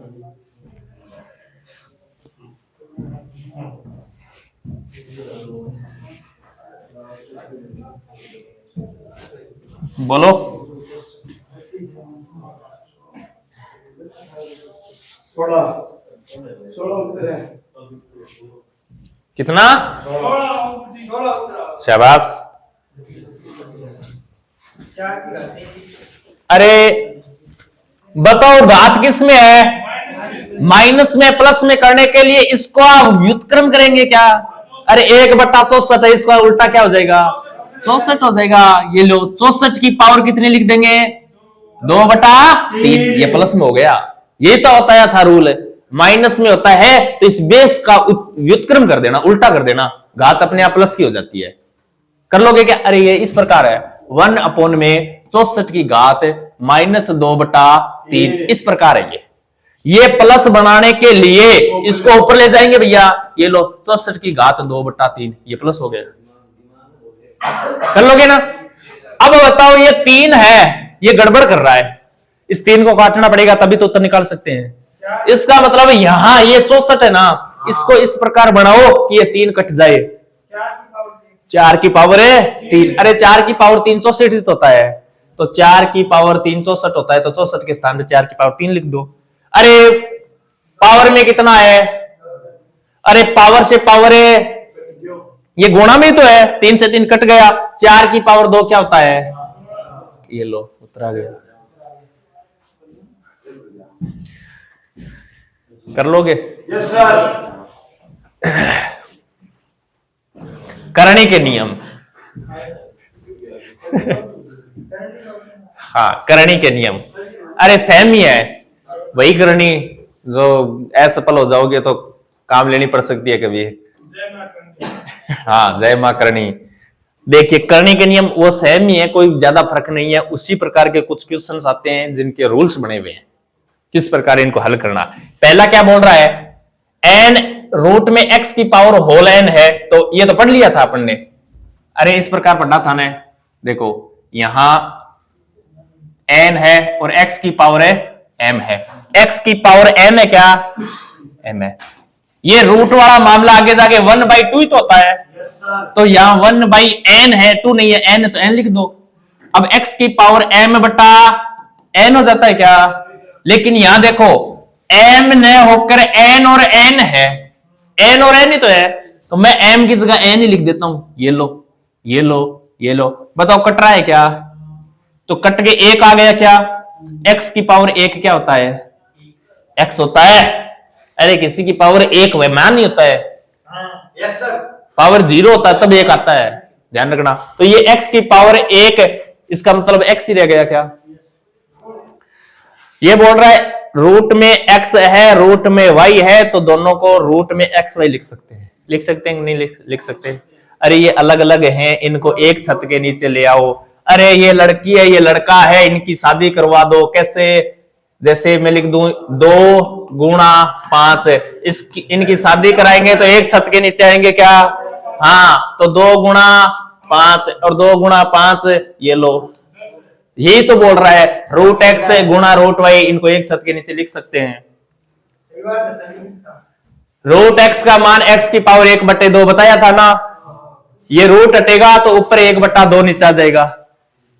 बोलो। 16 उत्तर है। कितना? 16 उत्तर। शाबाश। 4 की घात 3। अरे बताओ घात किस में है? माइनस में। प्लस में करने के लिए इसको आप व्युत्क्रम करेंगे क्या? अरे 1/64 है, इसका उल्टा क्या हो जाएगा? 64 हो जाएगा। ये लो, 64 की पावर कितनी लिख देंगे? 2/3। ये प्लस में हो गया। ये तो बताया था रूल। माइनस में होता है तो इस बेस का व्युत्क्रम कर देना, उल्टा कर देना, घात अपने आप प्लस की हो जाती है। कर लोगे क्या? अरे ये इस प्रकार है, 1 में 64 की घात -2/3, इस प्रकार है। ये प्लस बनाने के लिए इसको ऊपर ले जाएंगे भैया। ये लो, 64 की घात 2/3, ये प्लस हो गया। कर लोगे ना? अब बताओ, ये 3 है, ये गड़बड़ कर रहा है, इस 3 को काटना पड़ेगा तभी तो उत्तर निकाल सकते हैं। इसका मतलब यहां ये 64 है ना, इसको इस प्रकार बनाओ कि ये 3 कट जाए। 4 की पावर है 3। अरे 4 की पावर 3 64 होता है, तो 4 की पावर 3 64 होता है, तो 64 के स्थान पे 4 की पावर 3 लिख दो। अरे पावर में कितना है? अरे पावर से पावर है, ये गुणा में तो है, 3 से 3 कट गया। 4 की पावर 2 क्या होता है? ये लो, उत्तर आ गया। कर लोगे? Yes sir. करणी के नियम। हाँ, करणी के नियम। अरे सेम ही है, वही करणी जो असफल हो जाओगे तो काम लेनी पड़ सकती है कभी। हाँ, जय मां करणी। देखिए, करणी के नियम वो सेम ही है, कोई ज्यादा फर्क नहीं है। उसी प्रकार के कुछ क्वेश्चंस आते हैं जिनके रूल्स बने हुए हैं, किस प्रकार इनको हल करना। पहला क्या बोल रहा है? n रूट में x की पावर होल n है, तो ये तो पढ़ लिया था अपन ने। अरे इस प्रकार पढ़ा था ना, देखो यहां n है और x की पावर है m है। x की पावर m है क्या? m है। ये रूट वाला मामला आगे जाके 1/2 ही तो होता है। तो यहां 1/n है, 2 नहीं है, n है तो n लिख दो। अब x की पावर m बटा n हो जाता है क्या? लेकिन यहां देखो, m न होकर n और n है, n और n ही तो है, तो मैं m की जगह n ही लिख देता हूं। ये लो, ये लो, ये लो। बताओ कट रहा है क्या? तो कट के 1 आ गया क्या? x की पावर 1 क्या होता है? x होता है। अरे किसी की पावर 1 मान नहीं होता है। Yes sir. पावर 0 होता है तब 1 आता है, ध्यान रखना। तो ये x की पावर 1, इसका मतलब x ही रह गया क्या? ये बोल रहा है रूट में x है, रूट में y है, तो दोनों को रूट में x y लिख सकते हैं। लिख सकते हैं नहीं लिख सकते? अरे ये अलग अलग हैं, इनको एक छत के नीचे ले आओ। अरे ये लड़की है, ये लड़का है, इनकी शादी करवा दो। कैसे? जैसे मैं लिख दूं 2 गुणा 5, इनकी शादी कराएंगे तो एक छत के नीचे आएंगे क्या? हाँ, तो 2 गुणा 5 और 2 गुणा 5, ये लो। यही तो बोल रहा है, रूट x गुणा रूट y, इनको एक छत के नीचे लिख सकते हैं। रूट x का मान x की पावर 1/2 बताया था ना। ये रूट हटेगा तो ऊपर 1/2 नीचे आ जाएगा।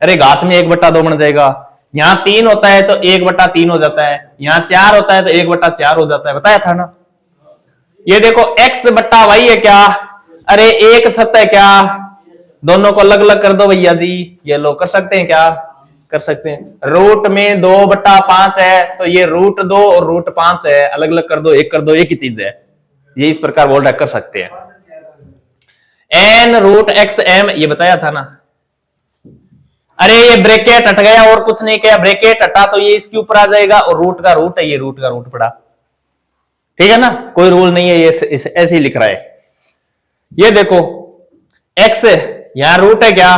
अरे घात में 1/2 बन जाएगा। यहाँ 3 होता है तो 1/3 हो जाता है, यहाँ 4 होता है तो 1/4 हो जाता है, बताया था ना। ये देखो x बट्टा y है क्या? अरे एक छत है क्या? दोनों को अलग अलग कर दो भैया जी। ये लो, कर सकते हैं क्या? कर सकते हैं। रूट में 2/5 है, तो ये रूट 2 और रूट 5 है, अलग अलग कर दो, एक कर दो, एक ही चीज है। ये इस प्रकार बोल रहा है, कर सकते हैं। n रूट x m, ये बताया था ना। अरे ये ब्रैकेट हट गया और कुछ नहीं किया, ब्रैकेट हटा तो ये इसके ऊपर आ जाएगा और रूट का रूट है, ये रूट का रूट पड़ा। ठीक है ना, कोई रूल नहीं है, ये ऐसे ही लिख रहा है। ये देखो x यहां रूट है क्या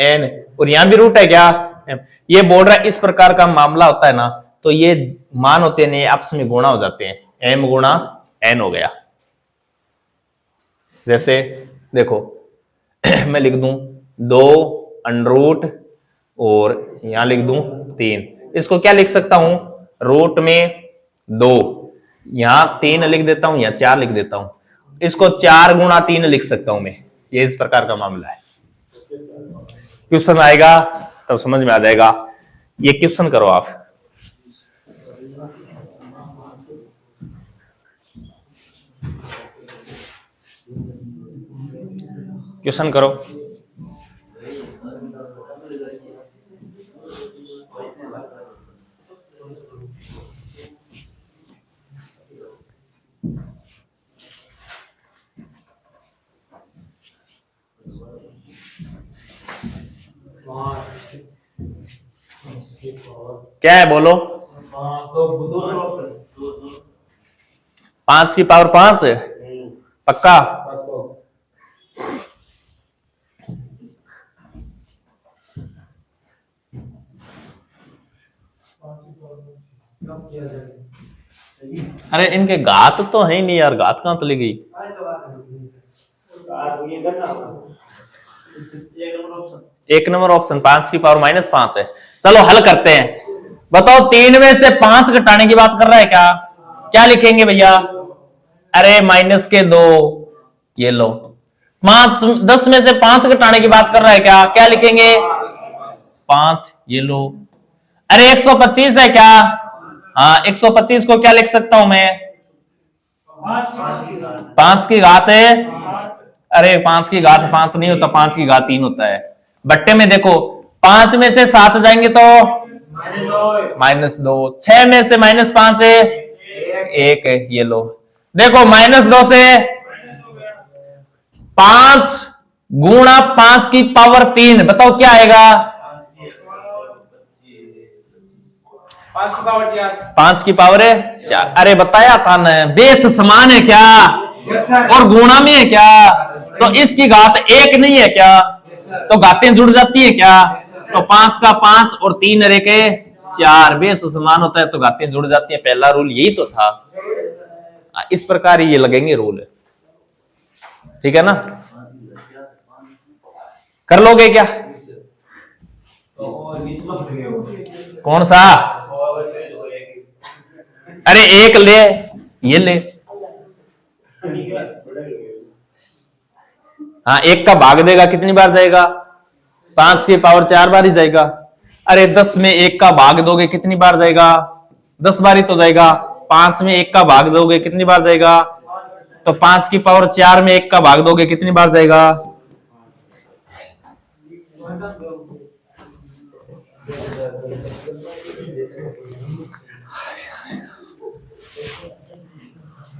n, और यहां भी रूट है क्या m। ये बोल रहा है इस प्रकार का मामला होता है ना तो ये मान होते हैं आपस में गुणा हो जाते हैं, m गुणा n हो गया। जैसे देखो मैं लिख दूं 2 अंडर और यहां लिख दूं 3, इसको क्या लिख सकता हूं रूट में 2, यहां 3 लिख देता हूं, यहां 4 लिख देता हूं, इसको 4 गुणा 3 लिख सकता हूं मैं। ये इस प्रकार का मामला है। क्वेश्चन आएगा तब समझ में आ जाएगा। ये क्वेश्चन करो आप, क्वेश्चन करो। क्या है बोलो? 5 की पावर 5 है पक्का? अरे इनके घात तो है ही नहीं यार, घात कहां चली गई? एक नंबर ऑप्शन 5 की पावर -5 है। चलो हल करते हैं, बताओ 3 में से 5 घटाने की बात कर रहा है क्या? क्या लिखेंगे भैया? अरे -2, ये लो। 10 में से 5 घटाने की बात कर रहा है क्या? क्या लिखेंगे? 5, ये लो। अरे 125 है क्या? हाँ 125 को क्या लिख सकता हूं मैं? 5 की घात है। अरे 5 की घात 5 नहीं होता, 5 की घात 3 होता है। बट्टे में देखो 5 में से 7 जाएंगे तो -2, 6 में से -5 है 1 है, ये लो। देखो -2 से 5 गुणा 5 की पावर 3, बताओ क्या आएगा? 5 की पावर 4। 5 की पावर है 4। अरे बताया था ना, बेस समान है क्या और गुणा में है क्या, तो इसकी घात 1 नहीं है क्या, तो घातें जुड़ जाती है क्या, तो 5 का 5 और 3 अरे के 4, बेस समान होता है तो घातें जुड़ जाती है। पहला रूल यही तो था। इस प्रकार ये लगेंगे रूल, ठीक है ना? कर लोगे क्या? कौन सा? अरे 1 ले, ये ले। हाँ 1 का भाग देगा कितनी बार जाएगा? 5 की पावर 4 बार ही जाएगा। अरे 10 में 1 का भाग दोगे कितनी बार जाएगा? 10 बार ही तो जाएगा। 5 में 1 का भाग दोगे कितनी बार जाएगा? तो 5 की पावर 4 में 1 का भाग दोगे कितनी बार जाएगा?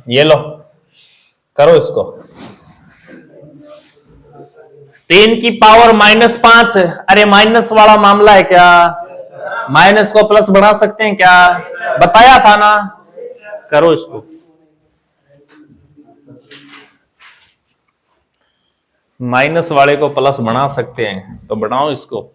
ये लो, करो इसको। 3 की पावर -5, अरे माइनस वाला मामला है क्या? माइनस को प्लस बना सकते हैं क्या? बताया था ना, करो इसको। माइनस वाले को प्लस बना सकते हैं तो बनाओ इसको।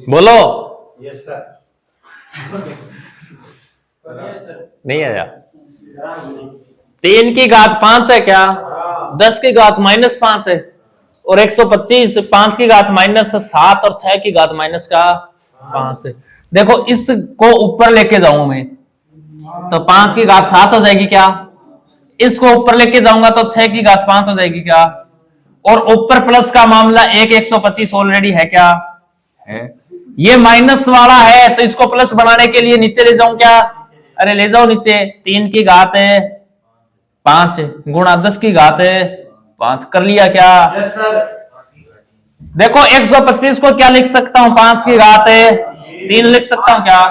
बोलो। Yes sir. नहीं आया। 3 की घात 5 है क्या? 10 की घात -5 है और 125, 5 की घात -7 और 6 की घात -5 है। देखो इसको ऊपर लेके जाऊं मैं तो 5 की घात 7 हो जाएगी क्या? इसको ऊपर लेके जाऊंगा तो 6 की घात 5 हो जाएगी क्या? और ऊपर प्लस का मामला 125 ऑलरेडी है क्या? है। ये माइनस वाला है तो इसको प्लस बनाने के लिए नीचे ले जाऊं क्या? अरे ले जाओ नीचे। 3 की घात है 5 गुणा 10 की घात है 5 कर लिया क्या? Yes sir. देखो 125 को क्या लिख सकता हूं? 5 की घात है 3 लिख सकता हूं क्या?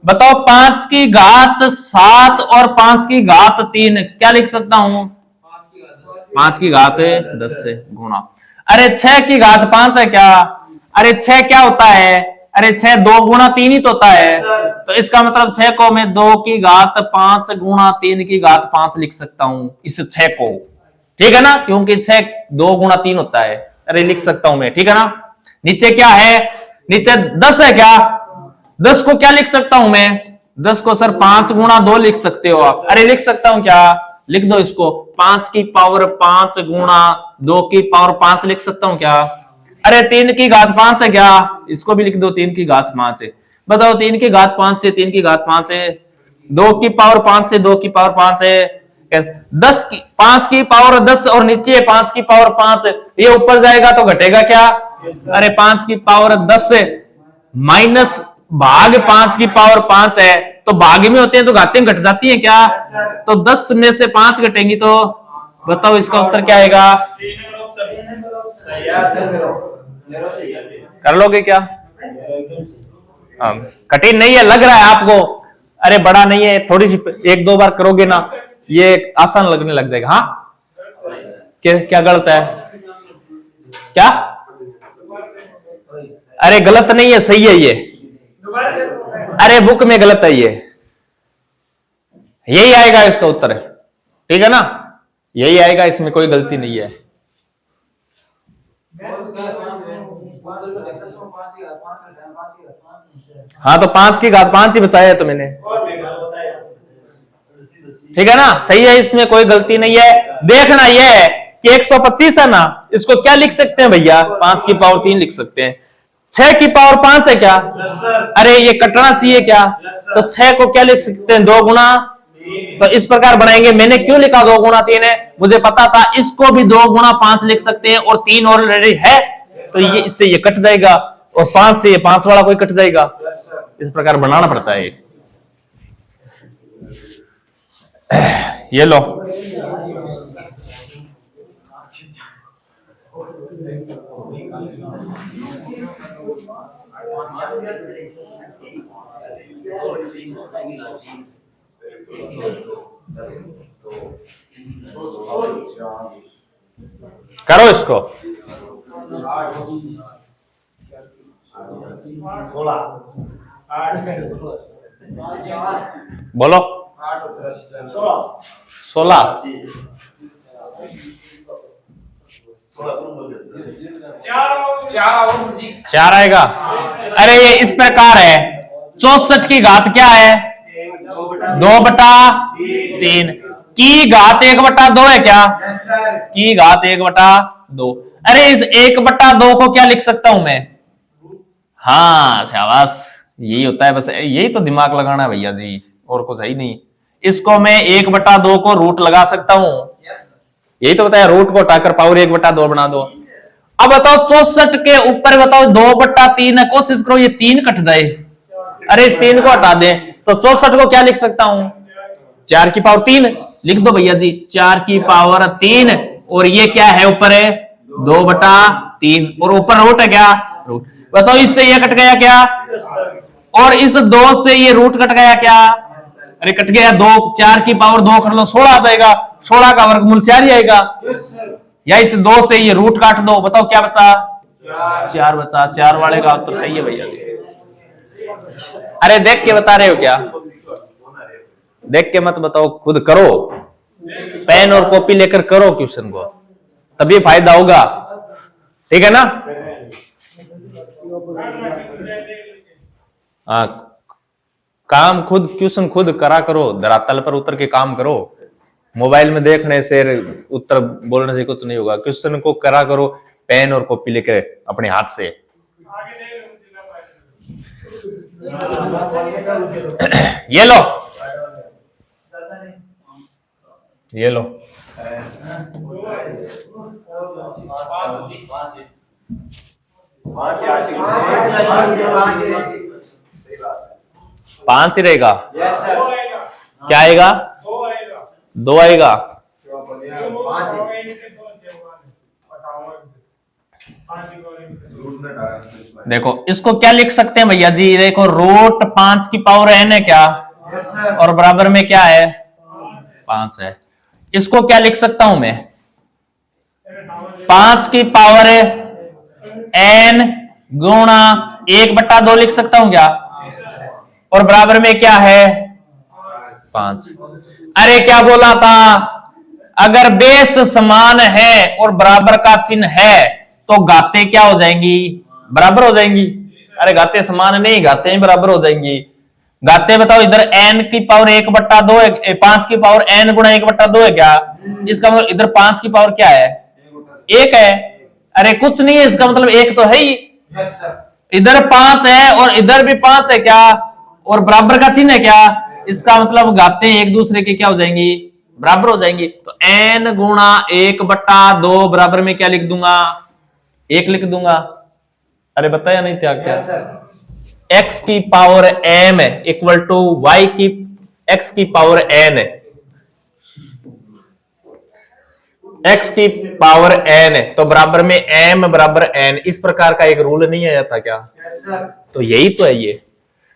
बताओ 5 की घात 7 और 5 की घात 3 क्या लिख सकता हूं? 5 की घात 10 से गुणा। अरे 6 की घात 5 है क्या? अरे 6 क्या होता है? अरे 6 2 गुणा 3 ही तो होता है। तो इसका मतलब 6 को मैं 2 की घात 5 गुणा 3 की घात 5 लिख सकता हूं इस 6 को। ठीक है ना? क्योंकि 6 2 गुणा 3 होता है। अरे लिख सकता हूं मैं। ठीक है ना? नीचे क्या है? नीचे 10 है क्या? 10 को क्या लिख सकता हूं मैं? 10 को सर 5 गुणा 2 लिख सकते हो आप। अरे लिख सकता हूं क्या? लिख दो इसको। 5 की पावर 5 गुणा 2 की पावर 5 लिख सकता हूं क्या? अरे 3 की घात 5 है क्या? इसको भी लिख दो 3 की घात 5 है। बताओ 3 की घात 5 से 3 की घात 5 है। 2 की पावर 5 से 2 की पावर 5 है। 10 की 5 की पावर 10 और नीचे 5 की पावर 5 ये ऊपर जाएगा तो घटेगा क्या? अरे 5 की पावर 10 से माइनस भाग 5 की पावर 5 है तो भाग में होते हैं तो घातें घट जाती हैं क्या? तो 10 में से 5 घटेंगी तो बताओ इसका उत्तर क्या आएगा? कर लोगे क्या? कठिन नहीं है लग रहा है आपको? अरे बड़ा नहीं है, थोड़ी सी 1-2 बार करोगे ना ये आसान लगने लग जाएगा। हाँ क्या गलत है क्या? अरे गलत नहीं है, सही है ये। अरे बुक में गलत है ये, यही आएगा इसका उत्तर। ठीक है ना? यही आएगा, इसमें कोई गलती नहीं है। हाँ तो 5 की घात 5 ही बचाया है तो मैंने। ठीक है ना? सही है, इसमें कोई गलती नहीं है। देखना यह है कि 125 है ना, इसको क्या लिख सकते हैं भैया? 5 की पावर 3 लिख सकते हैं। 6 की पावर 5 है क्या? अरे ये कटना चाहिए क्या? तो 6 को क्या लिख सकते हैं? 2 गुणा। तो इस प्रकार बनाएंगे। मैंने क्यों लिखा 2 गुणा 3 है? मुझे पता था इसको भी 2 गुणा 5 लिख सकते हैं और 3 ऑलरेडी है तो ये इससे ये कट जाएगा और 5 से ये 5 वाला कोई कट जाएगा। इस प्रकार बनाना पड़ता है। ये लो करो इसको। 16 बोलो 16 4 आएगा। अरे ये इस प्रकार है। 64 की घात क्या है? 2/3 की घात 1/2 है क्या? की घात 1/2। अरे इस 1/2 को क्या लिख सकता हूं मैं? हाँ शाबाश, यही होता है। बस यही तो दिमाग लगाना है भैया जी, और कुछ है ही नहीं। इसको मैं 1/2 को रूट लगा सकता हूं। यही तो बताया, रूट को हटाकर पावर 1/2 बना दो। अब बताओ 64 के ऊपर बताओ 2/3 है। कोशिश करो ये 3 कट जाए। अरे इस 3 को हटा दे तो 64 को क्या लिख सकता हूं? 4 की पावर 3 लिख दो भैया जी। 4 की पावर 3 और ये क्या है ऊपर है? 2/3 और ऊपर रूट है क्या? रूट। बताओ इससे ये कट गया क्या? और इस 2 से ये रूट कट गया क्या? अरे कट गया। 2 4 की पावर 2 कर लो 16 आ जाएगा। 16 का वर्गमूल 4 ही आएगा। या इस 2 से ये रूट काट दो। बताओ क्या बचा? 4 बचा। 4 वाले का उत्तर सही है भैया जी। अरे देख के बता रहे हो क्या? देख के मत बताओ, खुद करो। पेन और कॉपी लेकर करो क्वेश्चन को, तभी फायदा होगा। ठीक है ना? हाँ काम खुद क्वेश्चन खुद करा करो, धरातल पर उतर के काम करो। मोबाइल में देखने से उत्तर बोलने से कुछ नहीं होगा। क्वेश्चन को करा करो, पेन और कॉपी लेकर अपने हाथ से। ये लो, ये लो। पांच ही रहेगा। क्या आएगा? दो आएगा। देखो इसको क्या लिख सकते हैं भैया जी? देखो रूट 5 की पावर n है क्या, और बराबर में क्या है? 5 है। इसको क्या लिख सकता हूं मैं? 5 की पावर n गुणा 1/2 लिख सकता हूं क्या? और बराबर में क्या है? 5। अरे क्या बोला था? अगर बेस समान है और बराबर का चिन्ह है तो घातें क्या हो जाएंगी? बराबर हो जाएंगी। अरे घातें समान नहीं, घातें बराबर हो जाएंगी। घातें बताओ, इधर n की पावर 1/2 है, 5 की पावर n गुणा 1/2 है क्या? इसका मतलब इधर 5 की पावर क्या है? 1 है। अरे कुछ नहीं है, इसका मतलब 1 तो है ही। इधर 5 है और इधर भी 5 है क्या, और बराबर का चिन्ह है क्या? इसका मतलब घातें एक दूसरे के क्या हो जाएंगी? बराबर हो जाएंगी। तो n गुणा 1/2 बराबर में क्या लिख दूंगा? 1 लिख दूंगा। अरे बताया नहीं था क्या? x की power m equal to y की x की पावर n है। x की पावर n है तो बराबर में m बराबर n। इस प्रकार का एक रूल नहीं आया था क्या? तो यही तो है ये।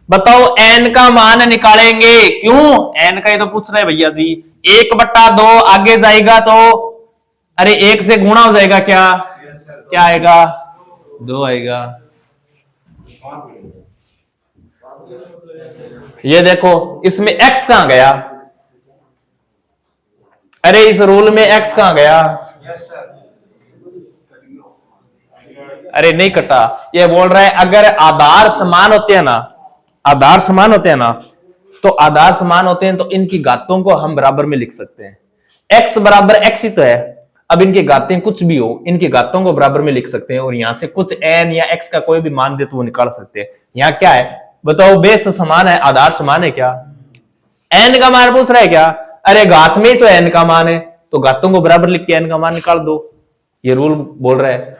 बताओ n का मान निकालेंगे। क्यों? n का ये तो पूछ रहे भैया जी। 1/2 आगे जाएगा तो अरे 1 से गुणा हो जाएगा क्या? क्या आएगा? 2 आएगा। ये देखो इसमें x कहां गया? अरे इस रूल में x कहां गया? अरे नहीं कटा। ये बोल रहा है अगर आधार समान होते हैं ना, आधार समान होते हैं ना, तो आधार समान होते हैं तो इनकी घातों को हम बराबर में लिख सकते हैं। x बराबर x ही तो है। अब इनकी घातें कुछ भी हो, इनकी घातों को बराबर में लिख सकते हैं और यहां से कुछ n या x का कोई भी मान दे तो वो निकाल सकते हैं। यहाँ क्या है बताओ? बेस समान है, आधार समान है क्या? n का मान पूछ रहा है क्या? अरे घात में ही तो n का मान है, तो घातों को बराबर लिख के n का मान निकाल दो। ये रूल बोल रहा है।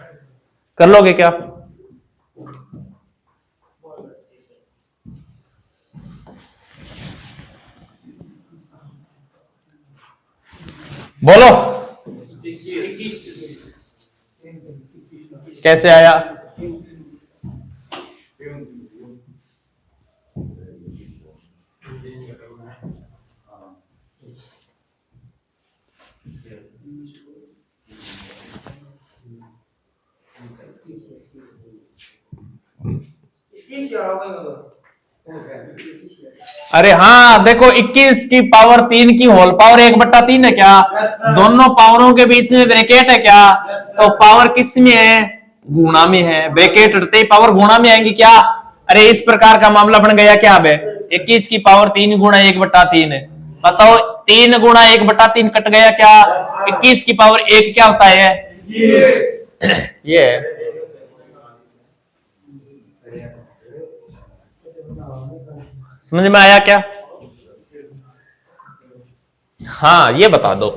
कर लोगे क्या? बोलो कैसे आया? अरे हाँ देखो 21 की पावर 3 की होल पावर 1/3 है क्या? दोनों पावरों के बीच में ब्रैकेट है क्या? तो पावर किस में है? गुणा में है। ब्रैकेट हटते ही पावर गुणा में आएंगी क्या? अरे इस प्रकार का मामला बन गया क्या? अब 21 की पावर 3 गुणा 1/3 है। बताओ 3 गुणा 1/3 कट गया क्या? 21 की पावर 1 क्या होता है? ये है। समझ में आया क्या? हाँ ये बता दो,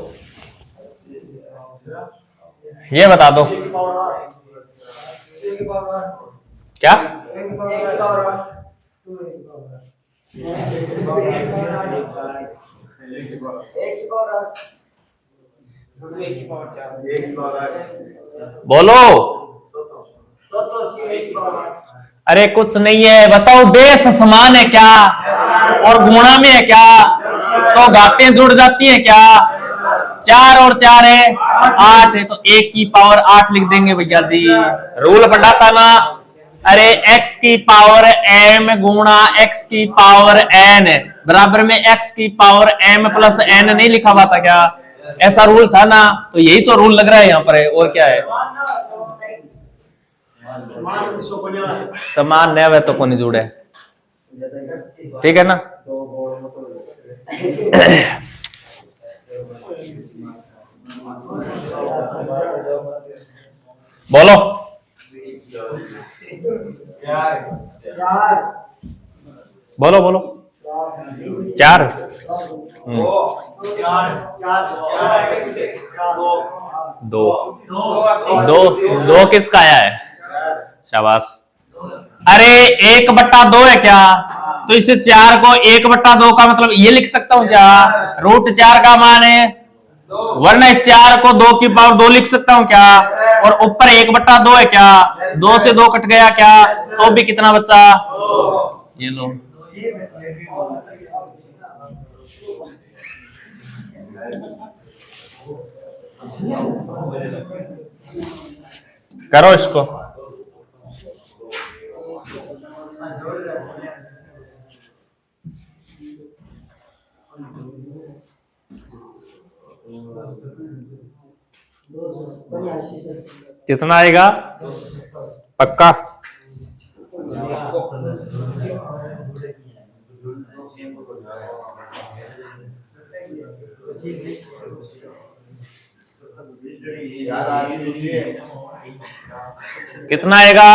ये बता दो क्या? बोलो। अरे कुछ नहीं है। बताओ बेस समान है क्या और गुणा में है क्या? तो घातें जुड़ जाती है क्या? 4 और 4 है 8 है, तो 1 की पावर 8 लिख देंगे भैया जी। रूल पढ़ा था ना? अरे x की पावर m गुणा x की पावर n बराबर में x की पावर m प्लस n नहीं लिखा हुआ था क्या? ऐसा रूल था ना? तो यही तो रूल लग रहा है यहाँ पर है। और क्या है? समान नहीं है तो कौन जुड़े। ठीक है ना? बोलो। बोलो बोलो। 4। दो। दो किसका आया है? शाबाश। अरे 1/2 है क्या? तो इसे 4 को 1/2 का मतलब ये लिख सकता हूं क्या? √4 का मान है, वरना इस 4 को 2 की पावर 2 लिख सकता हूं क्या? और ऊपर 1/2 है क्या? 2 से 2 कट गया क्या? तो भी कितना बचा? ये लो। करो इसको। कितना आएगा? पक्का? कितना आएगा?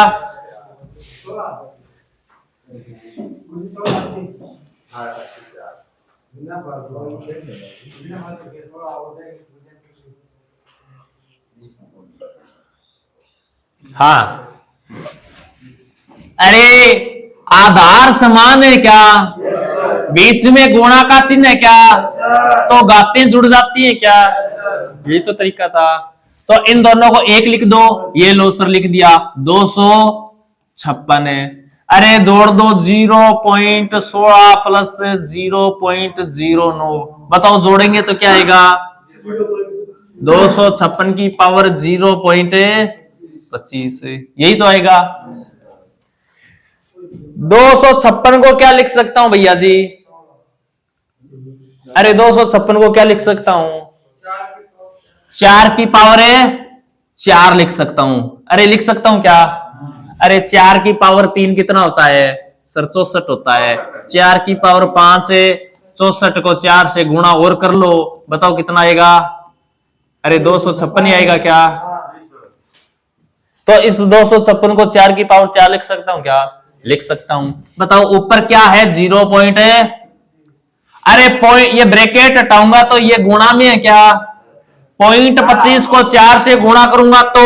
हाँ। अरे आधार समान है क्या? बीच में गुणा का चिन्ह है क्या? तो गातें जुड़ जाती है क्या? ये तो तरीका था। तो इन दोनों को एक लिख दो। ये लो सर लिख दिया। 256 है। अरे जोड़ दो 0.16 प्लस 0.09। बताओ जोड़ेंगे तो क्या आएगा? 256 की पावर 0.25। यही तो आएगा। 256 को क्या लिख सकता हूं भैया जी? अरे 256 को क्या लिख सकता हूं? 4 की पावर है 4 लिख सकता हूं। अरे लिख सकता हूं क्या? अरे 4 की पावर 3 कितना होता है सर? 64 होता है। 4 की पावर 5 है। 64 को 4 से गुणा और कर लो। बताओ कितना आएगा? अरे 256 ही आएगा क्या? तो इस 256 को 4 की पावर 4 लिख सकता हूं क्या? लिख सकता हूं। बताओ ऊपर क्या है? 0 पॉइंट है। अरे पॉइंट, ये ब्रैकेट हटाऊंगा तो ये गुणा में है क्या? 0.25 को 4 से गुणा करूंगा तो,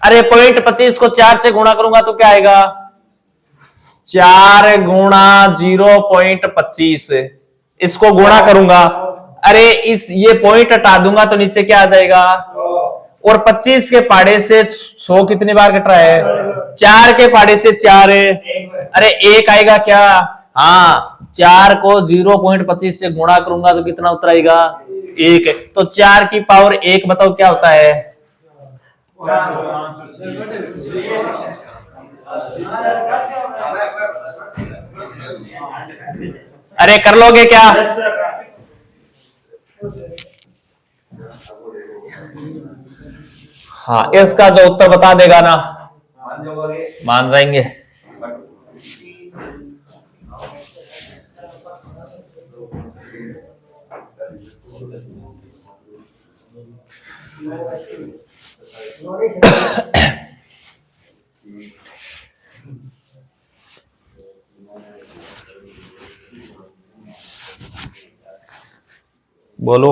अरे 0.25 को 4 से गुणा करूंगा तो क्या आएगा? 4 गुणा 0.25। इसको गुणा करूंगा। अरे इस ये पॉइंट हटा दूंगा तो नीचे क्या आ जाएगा? और 25 के पाड़े से 100 कितनी बार कट रहा है? 4 के पाड़े से 4 है। अरे 1 आएगा क्या? हाँ, 4 को 0.25 से गुणा करूंगा तो कितना उत्तर आएगा? 1 है। तो 4 की पावर 1 बताओ क्या होता है? अरे कर लोगे क्या? हाँ, इसका जो उत्तर बता देगा ना मान जाएंगे। बोलो।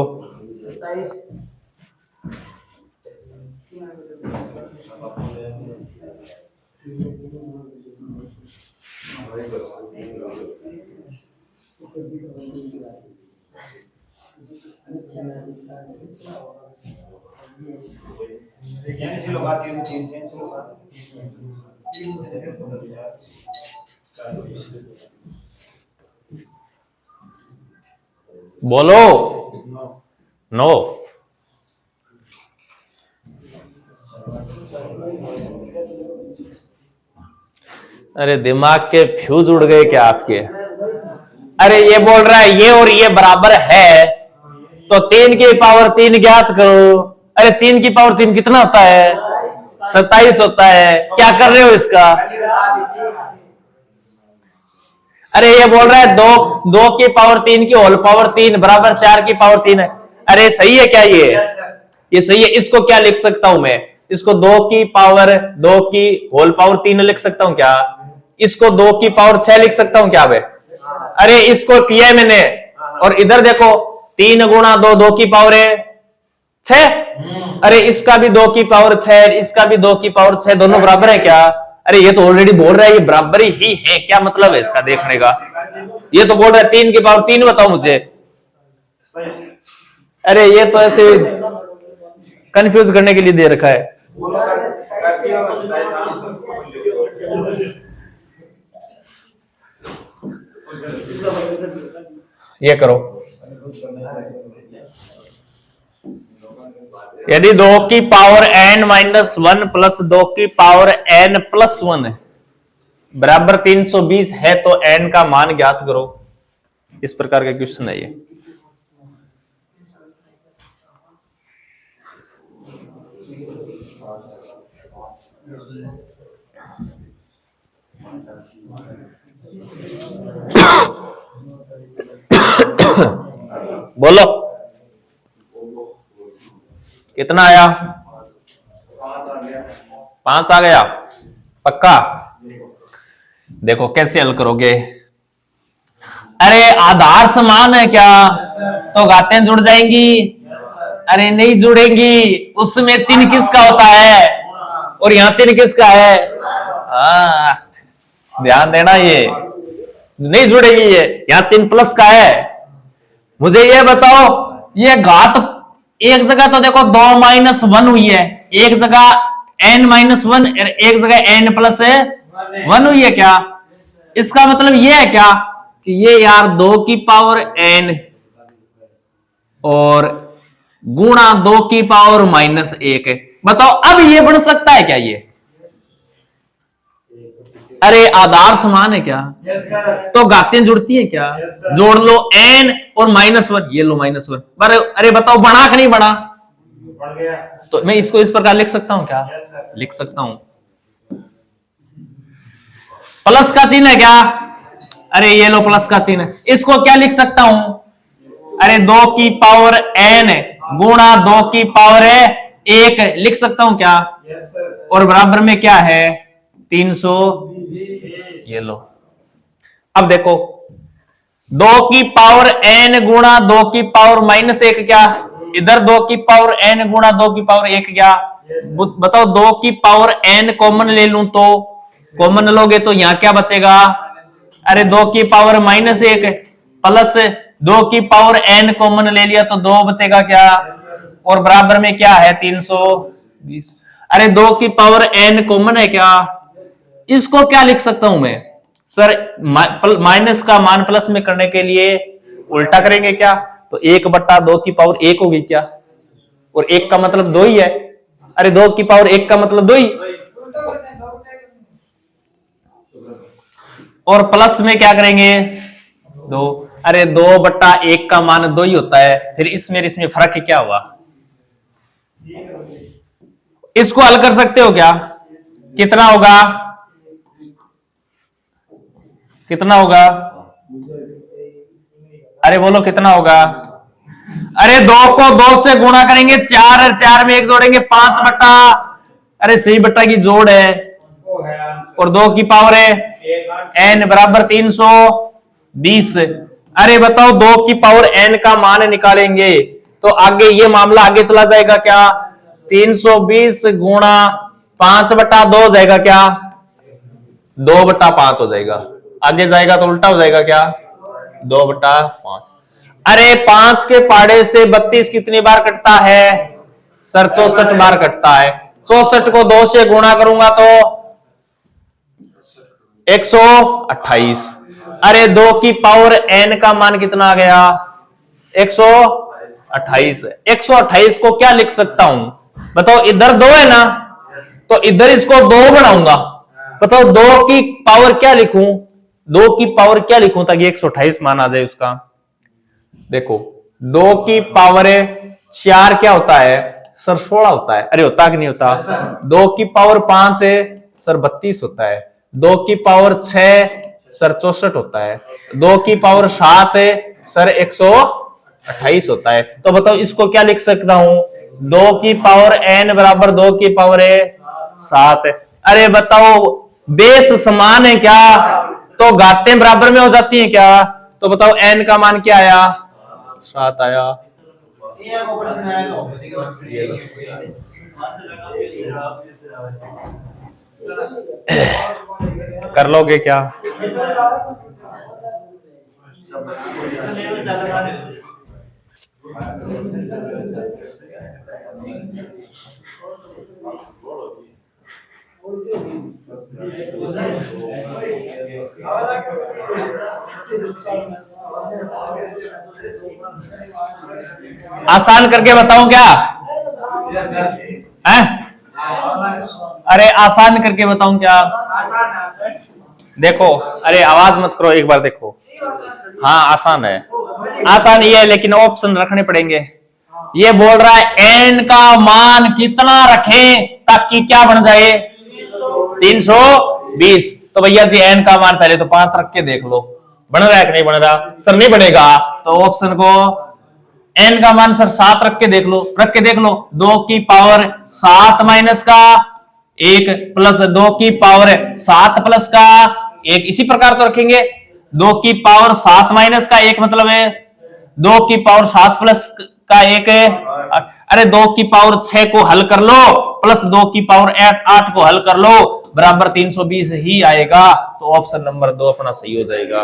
बोलो। नो। अरे दिमाग के फ्यूज उड़ गए क्या आपके? अरे ये बोल रहा है ये और ये बराबर है तो 3 की पावर 3 ज्ञात करो। अरे 3 की पावर 3 कितना होता है? 27 होता है। क्या कर रहे हो इसका? अरे ये बोल रहा है दो की पावर 3 की होल पावर 3 बराबर 4 की पावर 3 है। अरे सही है क्या ये सही है। इसको क्या लिख सकता हूं मैं, इसको 2 की पावर 2 की होल पावर 3 लिख सकता हूं क्या? इसको 2 की पावर 6 लिख सकता हूं क्या बे? अरे इसको किया है मैंने। और इधर देखो 3 गुणा 2 2 की पावर है 6। अरे इसका भी 2 की पावर 6, इसका भी 2 की पावर 6, दोनों बराबर है क्या? अरे ये तो ऑलरेडी बोल रहा है ये बराबर ही है, क्या मतलब है इसका देखने का? ये तो बोल रहा है 3 की पावर 3, बताओ मुझे। अरे ये तो ऐसे कंफ्यूज करने के लिए दे रखा है। ये करो, यदि 2 की पावर n-1 प्लस 2 की पावर n+1 बराबर 320 है तो n का मान ज्ञात करो। इस प्रकार का क्वेश्चन है ये। बोलो कितना आया? 5 आ गया पक्का? देखो कैसे हल करोगे। अरे आधार समान है क्या तो घातें जुड़ जाएंगी? अरे नहीं जुड़ेंगी, उसमें चिन्ह किसका होता है और यहां चिन्ह किसका है? ध्यान देना, ये नहीं जुड़ेगी, ये यहां चिन्ह प्लस का है। मुझे ये बताओ, ये घात एक जगह तो देखो 2-1 हुई है, एक जगह n-1, एक जगह n+1 हुई है क्या? इसका मतलब ये है क्या कि ये यार 2 की पावर n और गुणा 2 की पावर -1 है। बताओ अब ये बन सकता है क्या ये? अरे आधार समान है क्या? तो घातें जुड़ती हैं क्या? जोड़ लो n और -1, ये लो -1। अरे बताओ बना कि नहीं बना? तो मैं इसको इस प्रकार लिख सकता हूं क्या? लिख सकता हूं। प्लस का चिन्ह है क्या? अरे ये लो प्लस का चिन्ह। इसको क्या लिख सकता हूं? अरे 2 की पावर n गुणा 2 की पावर 1 लिख सकता हूं क्या? और बराबर में क्या है? 320। ये लो। अब देखो 2 की पावर n गुणा 2 की पावर -1 क्या? इधर 2 की पावर n गुणा 2 की पावर 1 क्या? बताओ 2 की पावर n कॉमन ले लूं तो, कॉमन लोगे तो यहां क्या बचेगा? अरे 2 की पावर -1 प्लस 2 की पावर n कॉमन ले लिया तो 2 बचेगा क्या? और बराबर में क्या है? 320। अरे 2 की पावर n कॉमन है क्या? इसको क्या लिख सकता हूं मैं? सर माइनस का मान प्लस में करने के लिए उल्टा करेंगे क्या? तो 1/2 की पावर 1 होगी क्या? और 1 का मतलब 2 ही है। अरे 2 की पावर 1 का मतलब 2 ही, और प्लस में क्या करेंगे? 2। अरे 2/1 का मान 2 ही होता है, फिर इसमें फर्क क्या हुआ? इसको हल कर सकते हो क्या? कितना होगा? कितना होगा? अरे बोलो कितना होगा? अरे 2 को 2 से गुणा करेंगे 4 और 4 में 1 जोड़ेंगे 5 बट्टा, अरे सही बट्टा की जोड़ है, और 2 की पावर है n बराबर 320। अरे बताओ 2 की पावर n का मान निकालेंगे तो आगे ये मामला आगे चला जाएगा क्या? 320 गुणा 5/2 हो जाएगा क्या? 2/5 हो जाएगा। आगे जाएगा तो उल्टा हो जाएगा क्या? 2/5। अरे 5 के पाड़े से 32 कितनी बार कटता है? सर 64 बार कटता है। 64 को 2 से गुणा करूंगा तो 128। अरे 2 की पावर n का मान कितना आ गया? 128। 128 को क्या लिख सकता हूं? बताओ इधर 2 है ना, तो इधर इसको 2 बनाऊंगा। बताओ 2 की पावर क्या लिखूं? 2 की पावर क्या लिखूं ताकि 128 मान आ जाए उसका? देखो 2 की पावर 4 क्या होता है? सर 16 होता है। अरे होता कि नहीं होता? 2 की पावर 5 है सर 32 होता है। 2 की पावर 6 सर 64 होता है। 2 की पावर 7 है सर 128 होता है। तो बताओ इसको क्या लिख सकता हूं? 2 की पावर n बराबर 2 की पावर 7 है। अरे बताओ बेस समान है क्या? तो घातें बराबर में हो जाती हैं क्या? तो बताओ n का मान क्या आया? 7 आया। कर लोगे क्या? आसान करके बताऊं क्या? हैं? अरे आसान करके बताऊं क्या? देखो, अरे आवाज मत करो, एक बार देखो। हाँ आसान है, आसान ये है, लेकिन ऑप्शन रखने पड़ेंगे। ये बोल रहा है n का मान कितना रखें ताकि क्या बन जाए? 320। तो भैया जी n का मान पहले तो 5 रख के देख लो, बन रहा है कि नहीं बन रहा? सर नहीं बनेगा, तो ऑप्शन को n का मान सर 7 रख के देख लो। 2 की पावर 7 माइनस का 1 प्लस 2 की पावर 7 प्लस का 1, इसी प्रकार तो रखेंगे। 2 की पावर 7 माइनस का 1 मतलब है 2 की पावर 7 प्लस का 1 है। अरे 2 की पावर 6 को हल कर लो प्लस 2 की पावर 8 को हल कर लो, बराबर 320 ही आएगा। तो ऑप्शन नंबर 2 अपना सही हो जाएगा।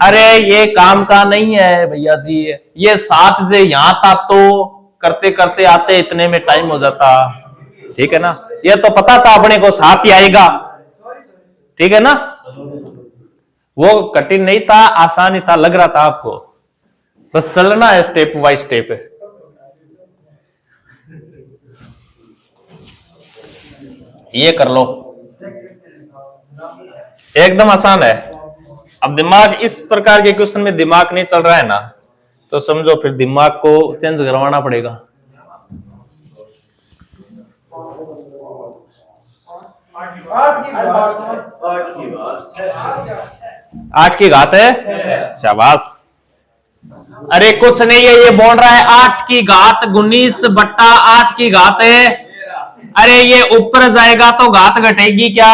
अरे ये काम का नहीं है भैया जी, ये 7 जे यहां था तो करते करते आते इतने में टाइम हो जाता, ठीक है ना? ये तो पता था अपने को 7 ही आएगा, ठीक है ना? वो कठिन नहीं था, आसान ही था, लग रहा था आपको, बस चलना है स्टेप बाय स्टेप। ये कर लो, एकदम आसान है। अब दिमाग इस प्रकार के क्वेश्चन में दिमाग नहीं चल रहा है ना, तो समझो फिर दिमाग को चेंज करवाना पड़ेगा। 8 की घात है, शाबाश। अरे कुछ नहीं है, ये बोल रहा है 8 की घात 19 बट्टा 8 की घात है। अरे ये ऊपर जाएगा तो घात घटेगी क्या?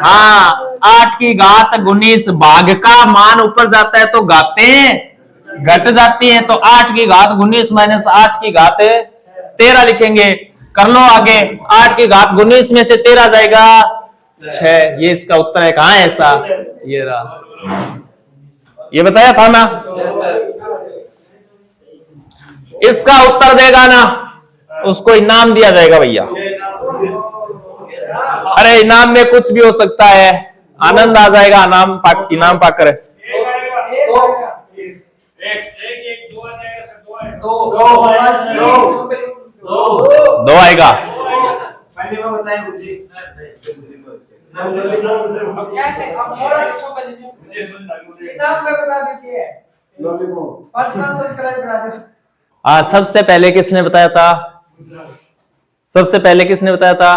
हाँ, 8 की घात 19, भाग का मान ऊपर जाता है तो घातें घट जाती हैं। तो 8 की घात 19 माइनस 8 की घात 13 लिखेंगे। कर लो आगे, 8 की घात 19 में से 13 जाएगा 6। ये इसका उत्तर है। कहां है ऐसा? ये रहा, ये बताया था ना। इसका उत्तर देगा ना, उसको इनाम दिया जाएगा भैया। अरे इनाम में कुछ भी हो सकता है, आनंद आ जाएगा इनाम पाकर। दो आएगा। हाँ, सबसे पहले किसने बताया था? सबसे पहले किसने बताया था?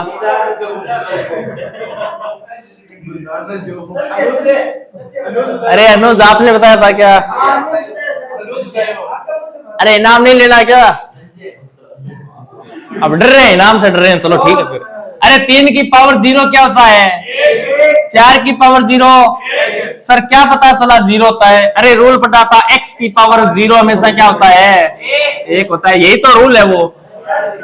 अरे अनुज, आपने बताया था क्या? अरे इनाम नहीं लेना क्या? अब डर रहे हैं, इनाम से डर रहे हैं, चलो ठीक है फिर। अरे 3 की पावर 0 क्या होता है? 4 की पावर 0 सर क्या पता चला 0 होता है? अरे रूल पता था, x की पावर 0 हमेशा क्या होता है? 1 होता है, यही तो रूल है। वो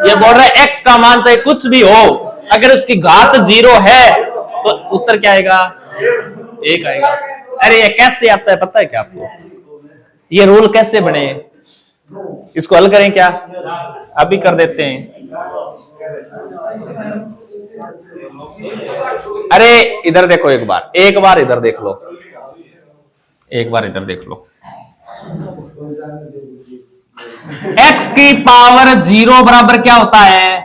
ये बोल रहा है x का मान चाहे कुछ भी हो, अगर उसकी घात 0 है तो उत्तर क्या आएगा? 1 आएगा। अरे ये कैसे आता है पता है क्या आपको? ये रूल कैसे बने, इसको हल करें क्या? अभी कर देते हैं। अरे इधर देखो, एक बार इधर देख लो, एक बार इधर देख लो। x की पावर 0 बराबर क्या होता है?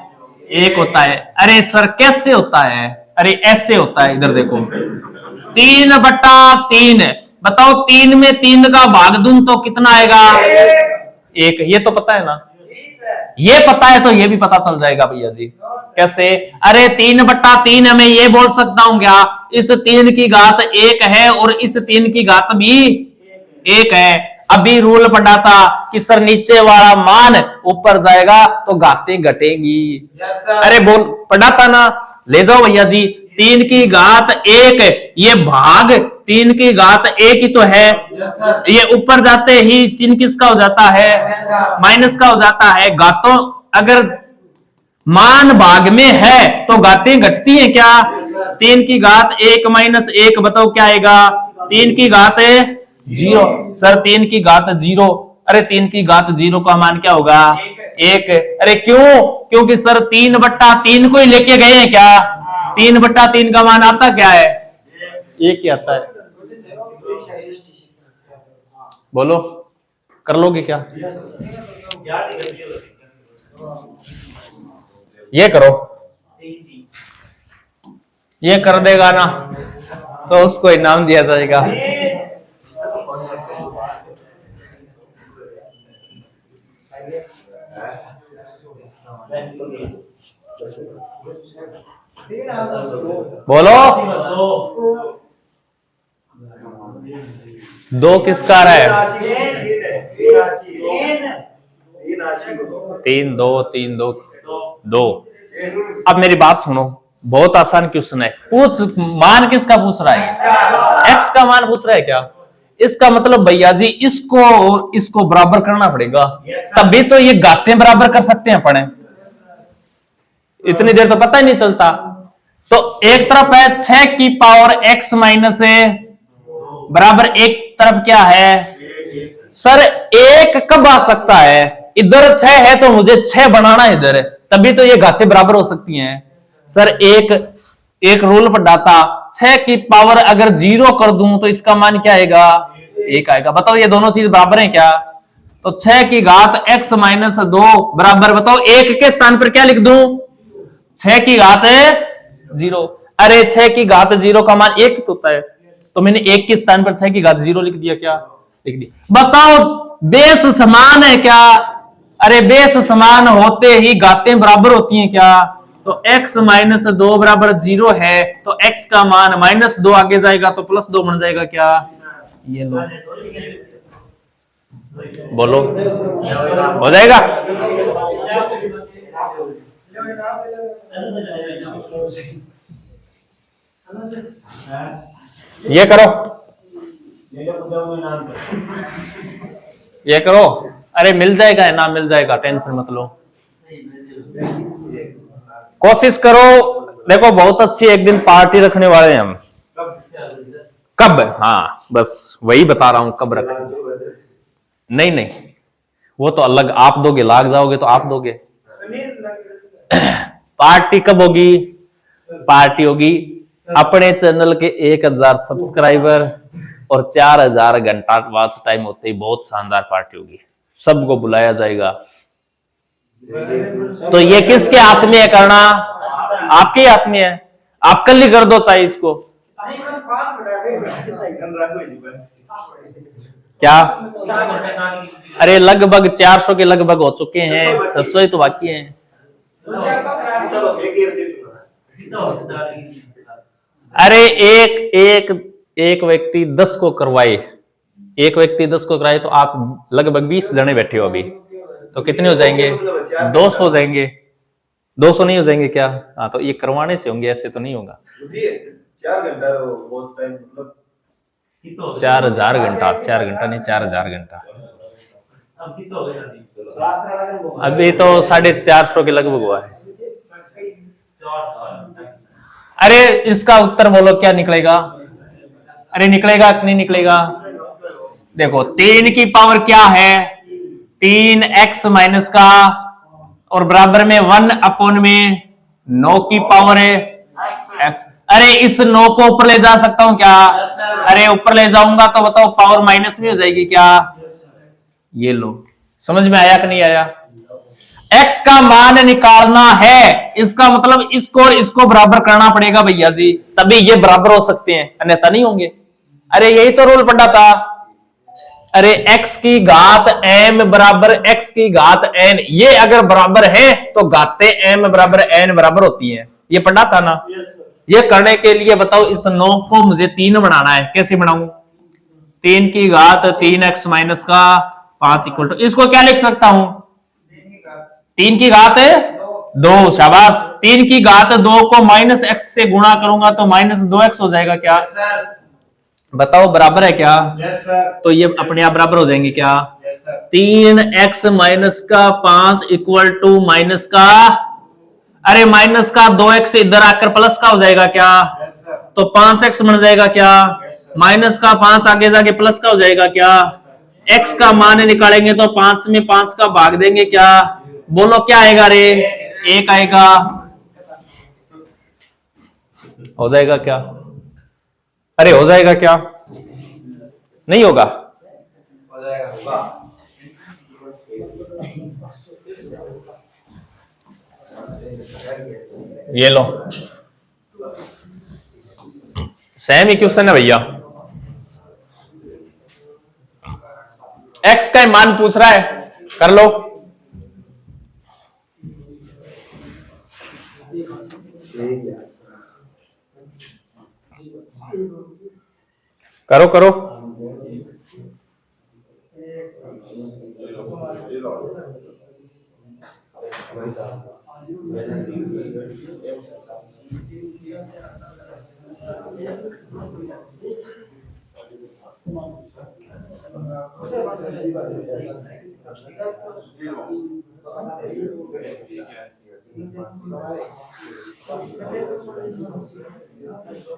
1 होता है। अरे सर कैसे होता है? अरे ऐसे होता है, इधर देखो, 3 बटा 3। बताओ 3 में 3 का भाग दूं तो कितना आएगा? 1। ये तो पता है ना, ये पता है तो ये भी पता चल जाएगा भैया जी। कैसे? अरे 3/3 मैं ये बोल सकता हूं क्या, इस 3 की घात 1 है और इस 3 की घात भी 1 है। अभी रूल पढ़ा था कि सर नीचे वाला मान ऊपर जाएगा तो घातें घटेंगी। अरे बोल पढ़ा था ना, ले जाओ भैया जी। 3 की घात 1 ये भाग 3 की घात 1 ही तो है। ये ऊपर जाते ही चिन्ह किसका हो जाता है? माइनस का हो जाता है। घातों अगर मान भाग में है तो घातें घटती हैं क्या? 3 की घात 1 माइनस 1 बताओ क्या आएगा? 3 की घात 0। सर 3 की घात 0, अरे 3 की घात 0 का मान क्या होगा? 1। अरे क्यों? क्योंकि सर 3/3 को ही लेके गए हैं क्या? 3/3 का मान आता क्या है? 1 ही आता है। बोलो कर लोगे क्या? ये करो, ये कर देगा ना तो उसको इनाम दिया जाएगा। बोलो 2 किसका आ रहा है? 3 2 3 2 2। अब मेरी बात सुनो, बहुत आसान क्वेश्चन है। पूछ मान किसका पूछ रहा है? x का मान पूछ रहा है क्या? इसका मतलब भैया जी इसको और इसको बराबर करना पड़ेगा, तभी तो ये घातें बराबर कर सकते हैं पढ़े। इतनी देर तो पता ही नहीं चलता। तो एक तरफ है 6 की पावर x माइनस बराबर, एक तरफ क्या है? सर 1 कब आ सकता है? इधर 6 है तो मुझे 6 बनाना इधर है, तभी तो ये घातें बराबर हो सकती हैं। सर एक रूल पढ़ा था, 6 की पावर अगर 0 कर दूं तो इसका मान क्या आएगा? 1 आएगा। बताओ ये दोनों चीज बराबर है क्या? तो 6 की घात x माइनस 2 बराबर, बताओ 1 के स्थान पर क्या लिख दूं? 6 की घात 0। अरे 6 की घात 0 का मान 1 होता है, तो मैंने 1 के स्थान पर 6 की घात 0 लिख दिया। क्या लिख दिया? बताओ बेस समान है क्या? अरे बेस समान होते ही घातें बराबर होती हैं क्या? तो x माइनस 2 बराबर 0 है, तो x का मान -2 आगे जाएगा तो +2 बन जाएगा क्या? ये लो, बोलो हो जाएगा? ये करो, ये करो। अरे मिल जाएगा है ना, मिल जाएगा, टेंशन मत लो। कोशिश करो। देखो बहुत अच्छी एक दिन पार्टी रखने वाले हैं हम। कब? हाँ बस वही बता रहा हूं, कब रख। नहीं नहीं वो तो अलग, आप दोगे, लाग जाओगे तो आप दोगे। पार्टी कब होगी? पार्टी होगी अपने चैनल के 1000 सब्सक्राइबर और 4000 घंटा वॉच टाइम होते ही बहुत शानदार पार्टी होगी, सबको बुलाया जाएगा। तो ये किसके हाथ में है करना? आपके हाथ में है। आप कल ही कर दो चाहे इसको। क्या? अरे लगभग 400 के लगभग हो चुके हैं, 600 ही तो बाकी हैं। अरे एक व्यक्ति 10 को करवाए, एक व्यक्ति 10 को कराए तो आप लगभग 20 जने बैठे हो अभी, तो कितने हो जाएंगे? 200 हो जाएंगे। 200 नहीं हो जाएंगे क्या? हाँ तो ये करवाने से होंगे, ऐसे तो नहीं होगा। 4 घंटा 4,000 घंटा, 4 घंटा नहीं 4,000 घंटा। अभी तो 450 के लगभग हुआ है। अरे इसका उत्तर बोलो क्या निकलेगा? अरे निकलेगा कि नहीं निकलेगा? देखो 3 की पावर क्या है? 3x माइनस का और बराबर में 1 में 9 की पावर है x। अरे इस 9 को ऊपर ले जा सकता हूं क्या? अरे ऊपर ले जाऊंगा तो बताओ पावर माइनस में हो जाएगी क्या? ये लो, समझ में आया कि नहीं आया? x का मान निकालना है, इसका मतलब इसको और इसको बराबर करना पड़ेगा भैया जी, तभी ये बराबर हो सकते हैं, अन्यथा नहीं होंगे। अरे यही तो रूल पढ़ा था अरे x की घात m बराबर x की घात n, ये अगर बराबर है तो घाते m बराबर n बराबर होती है। ये पढ़ा था ना। ये करने के लिए बताओ इस 9 को मुझे 3 बनाना है, कैसे बनाऊं? 3 की घात 3x माइनस का 5 इक्वल टू, इसको क्या लिख सकता हूं? 3 की घात 2, शाबाश। 3 की घात 2 को माइनस x से गुणा करूंगा तो माइनस 2x हो जाएगा क्या? बताओ बराबर है क्या? Yes sir. तो ये अपने आप बराबर हो जाएंगे क्या? Yes sir. 3x माइनस का 5 इक्वल टू माइनस का, अरे माइनस का 2x इधर आकर प्लस का हो जाएगा क्या? Yes sir. तो 5x बन जाएगा क्या? माइनस का 5 आगे जाके प्लस का हो जाएगा क्या? x का मान निकालेंगे तो 5 में 5 का भाग देंगे क्या? बोलो क्या आएगा रे? 1 आएगा। हो जाएगा क्या? अरे हो जाएगा क्या? नहीं होगा? हो जाएगा, होगा। ये लो, सेम ही क्वेश्चन है भैया। x का मान पूछ रहा है, कर लो। करो करो।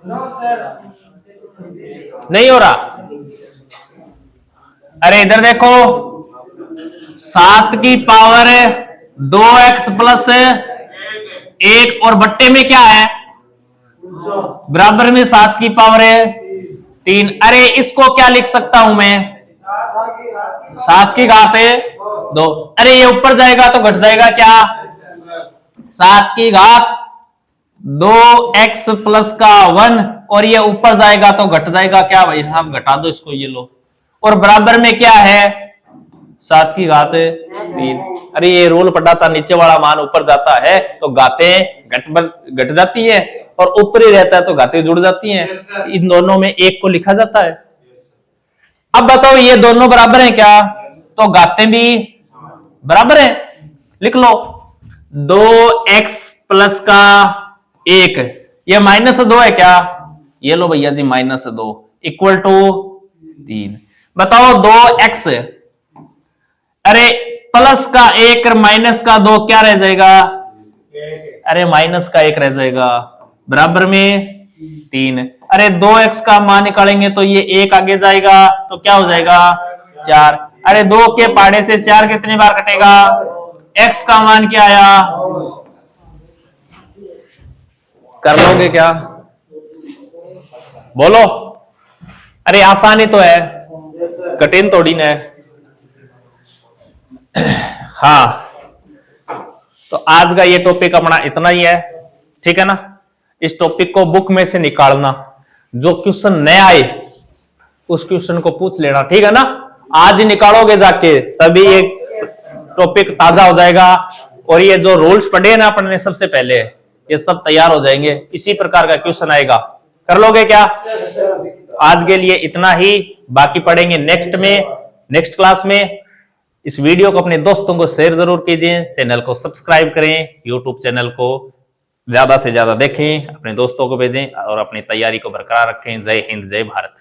No sir. नहीं हो रहा? अरे इधर देखो, 7 की पावर 2x प्लस 1 और बट्टे में क्या है? बराबर में 7 की पावर 3। अरे इसको क्या लिख सकता हूं मैं? 7 की घात 2। अरे ये ऊपर जाएगा तो घट जाएगा क्या? 7 की घात 2x प्लस का 1 और ये ऊपर जाएगा तो घट जाएगा क्या? भाई साहब घटा दो इसको, ये लो। और बराबर में क्या है? 7 की घात 3। अरे ये रूल पढ़ा था, नीचे वाला मान ऊपर जाता है तो घातें घट जाती है और ऊपर ही रहता है तो घातें जुड़ जाती हैं। इन दोनों में एक को लिखा जाता है। अब बताओ ये दोनों बराबर हैं क्या? तो घातें भी बराबर हैं, लिख लो। 2x प्लस का 1, ये -2 है क्या? ये लो भैया जी -2 इक्वल टू 3। बताओ 2x, अरे प्लस का 1 और माइनस का 2 क्या रह जाएगा? अरे माइनस का 1 रह जाएगा, बराबर में 3। अरे 2x का मान निकालेंगे तो ये 1 आगे जाएगा तो क्या हो जाएगा? 4। अरे 2 के पहाड़े से 4 कितनी बार कटेगा? x का मान क्या आया? कर लोगे क्या? बोलो। अरे आसानी तो है, कठिन थोड़ी ना है। हाँ, तो आज का ये टॉपिक अपना इतना ही है, ठीक है ना। इस टॉपिक को बुक में से निकालना, जो क्वेश्चन नए आए उस क्वेश्चन को पूछ लेना, ठीक है ना। आज ही निकालोगे जाके तभी ये टॉपिक ताजा हो जाएगा और ये जो रूल्स पढ़े ना अपन ने सबसे पहले, ये सब तैयार हो जाएंगे। इसी प्रकार का क्वेश्चन आएगा, कर लोगे क्या? आज के लिए इतना ही, बाकी पढ़ेंगे नेक्स्ट में, नेक्स्ट क्लास में। इस वीडियो को अपने दोस्तों को शेयर जरूर कीजिए, चैनल को सब्सक्राइब करें, यूट्यूब चैनल को ज्यादा से ज्यादा देखें, अपने दोस्तों को भेजें और अपनी तैयारी को बरकरार रखें। जय हिंद, जय भारत।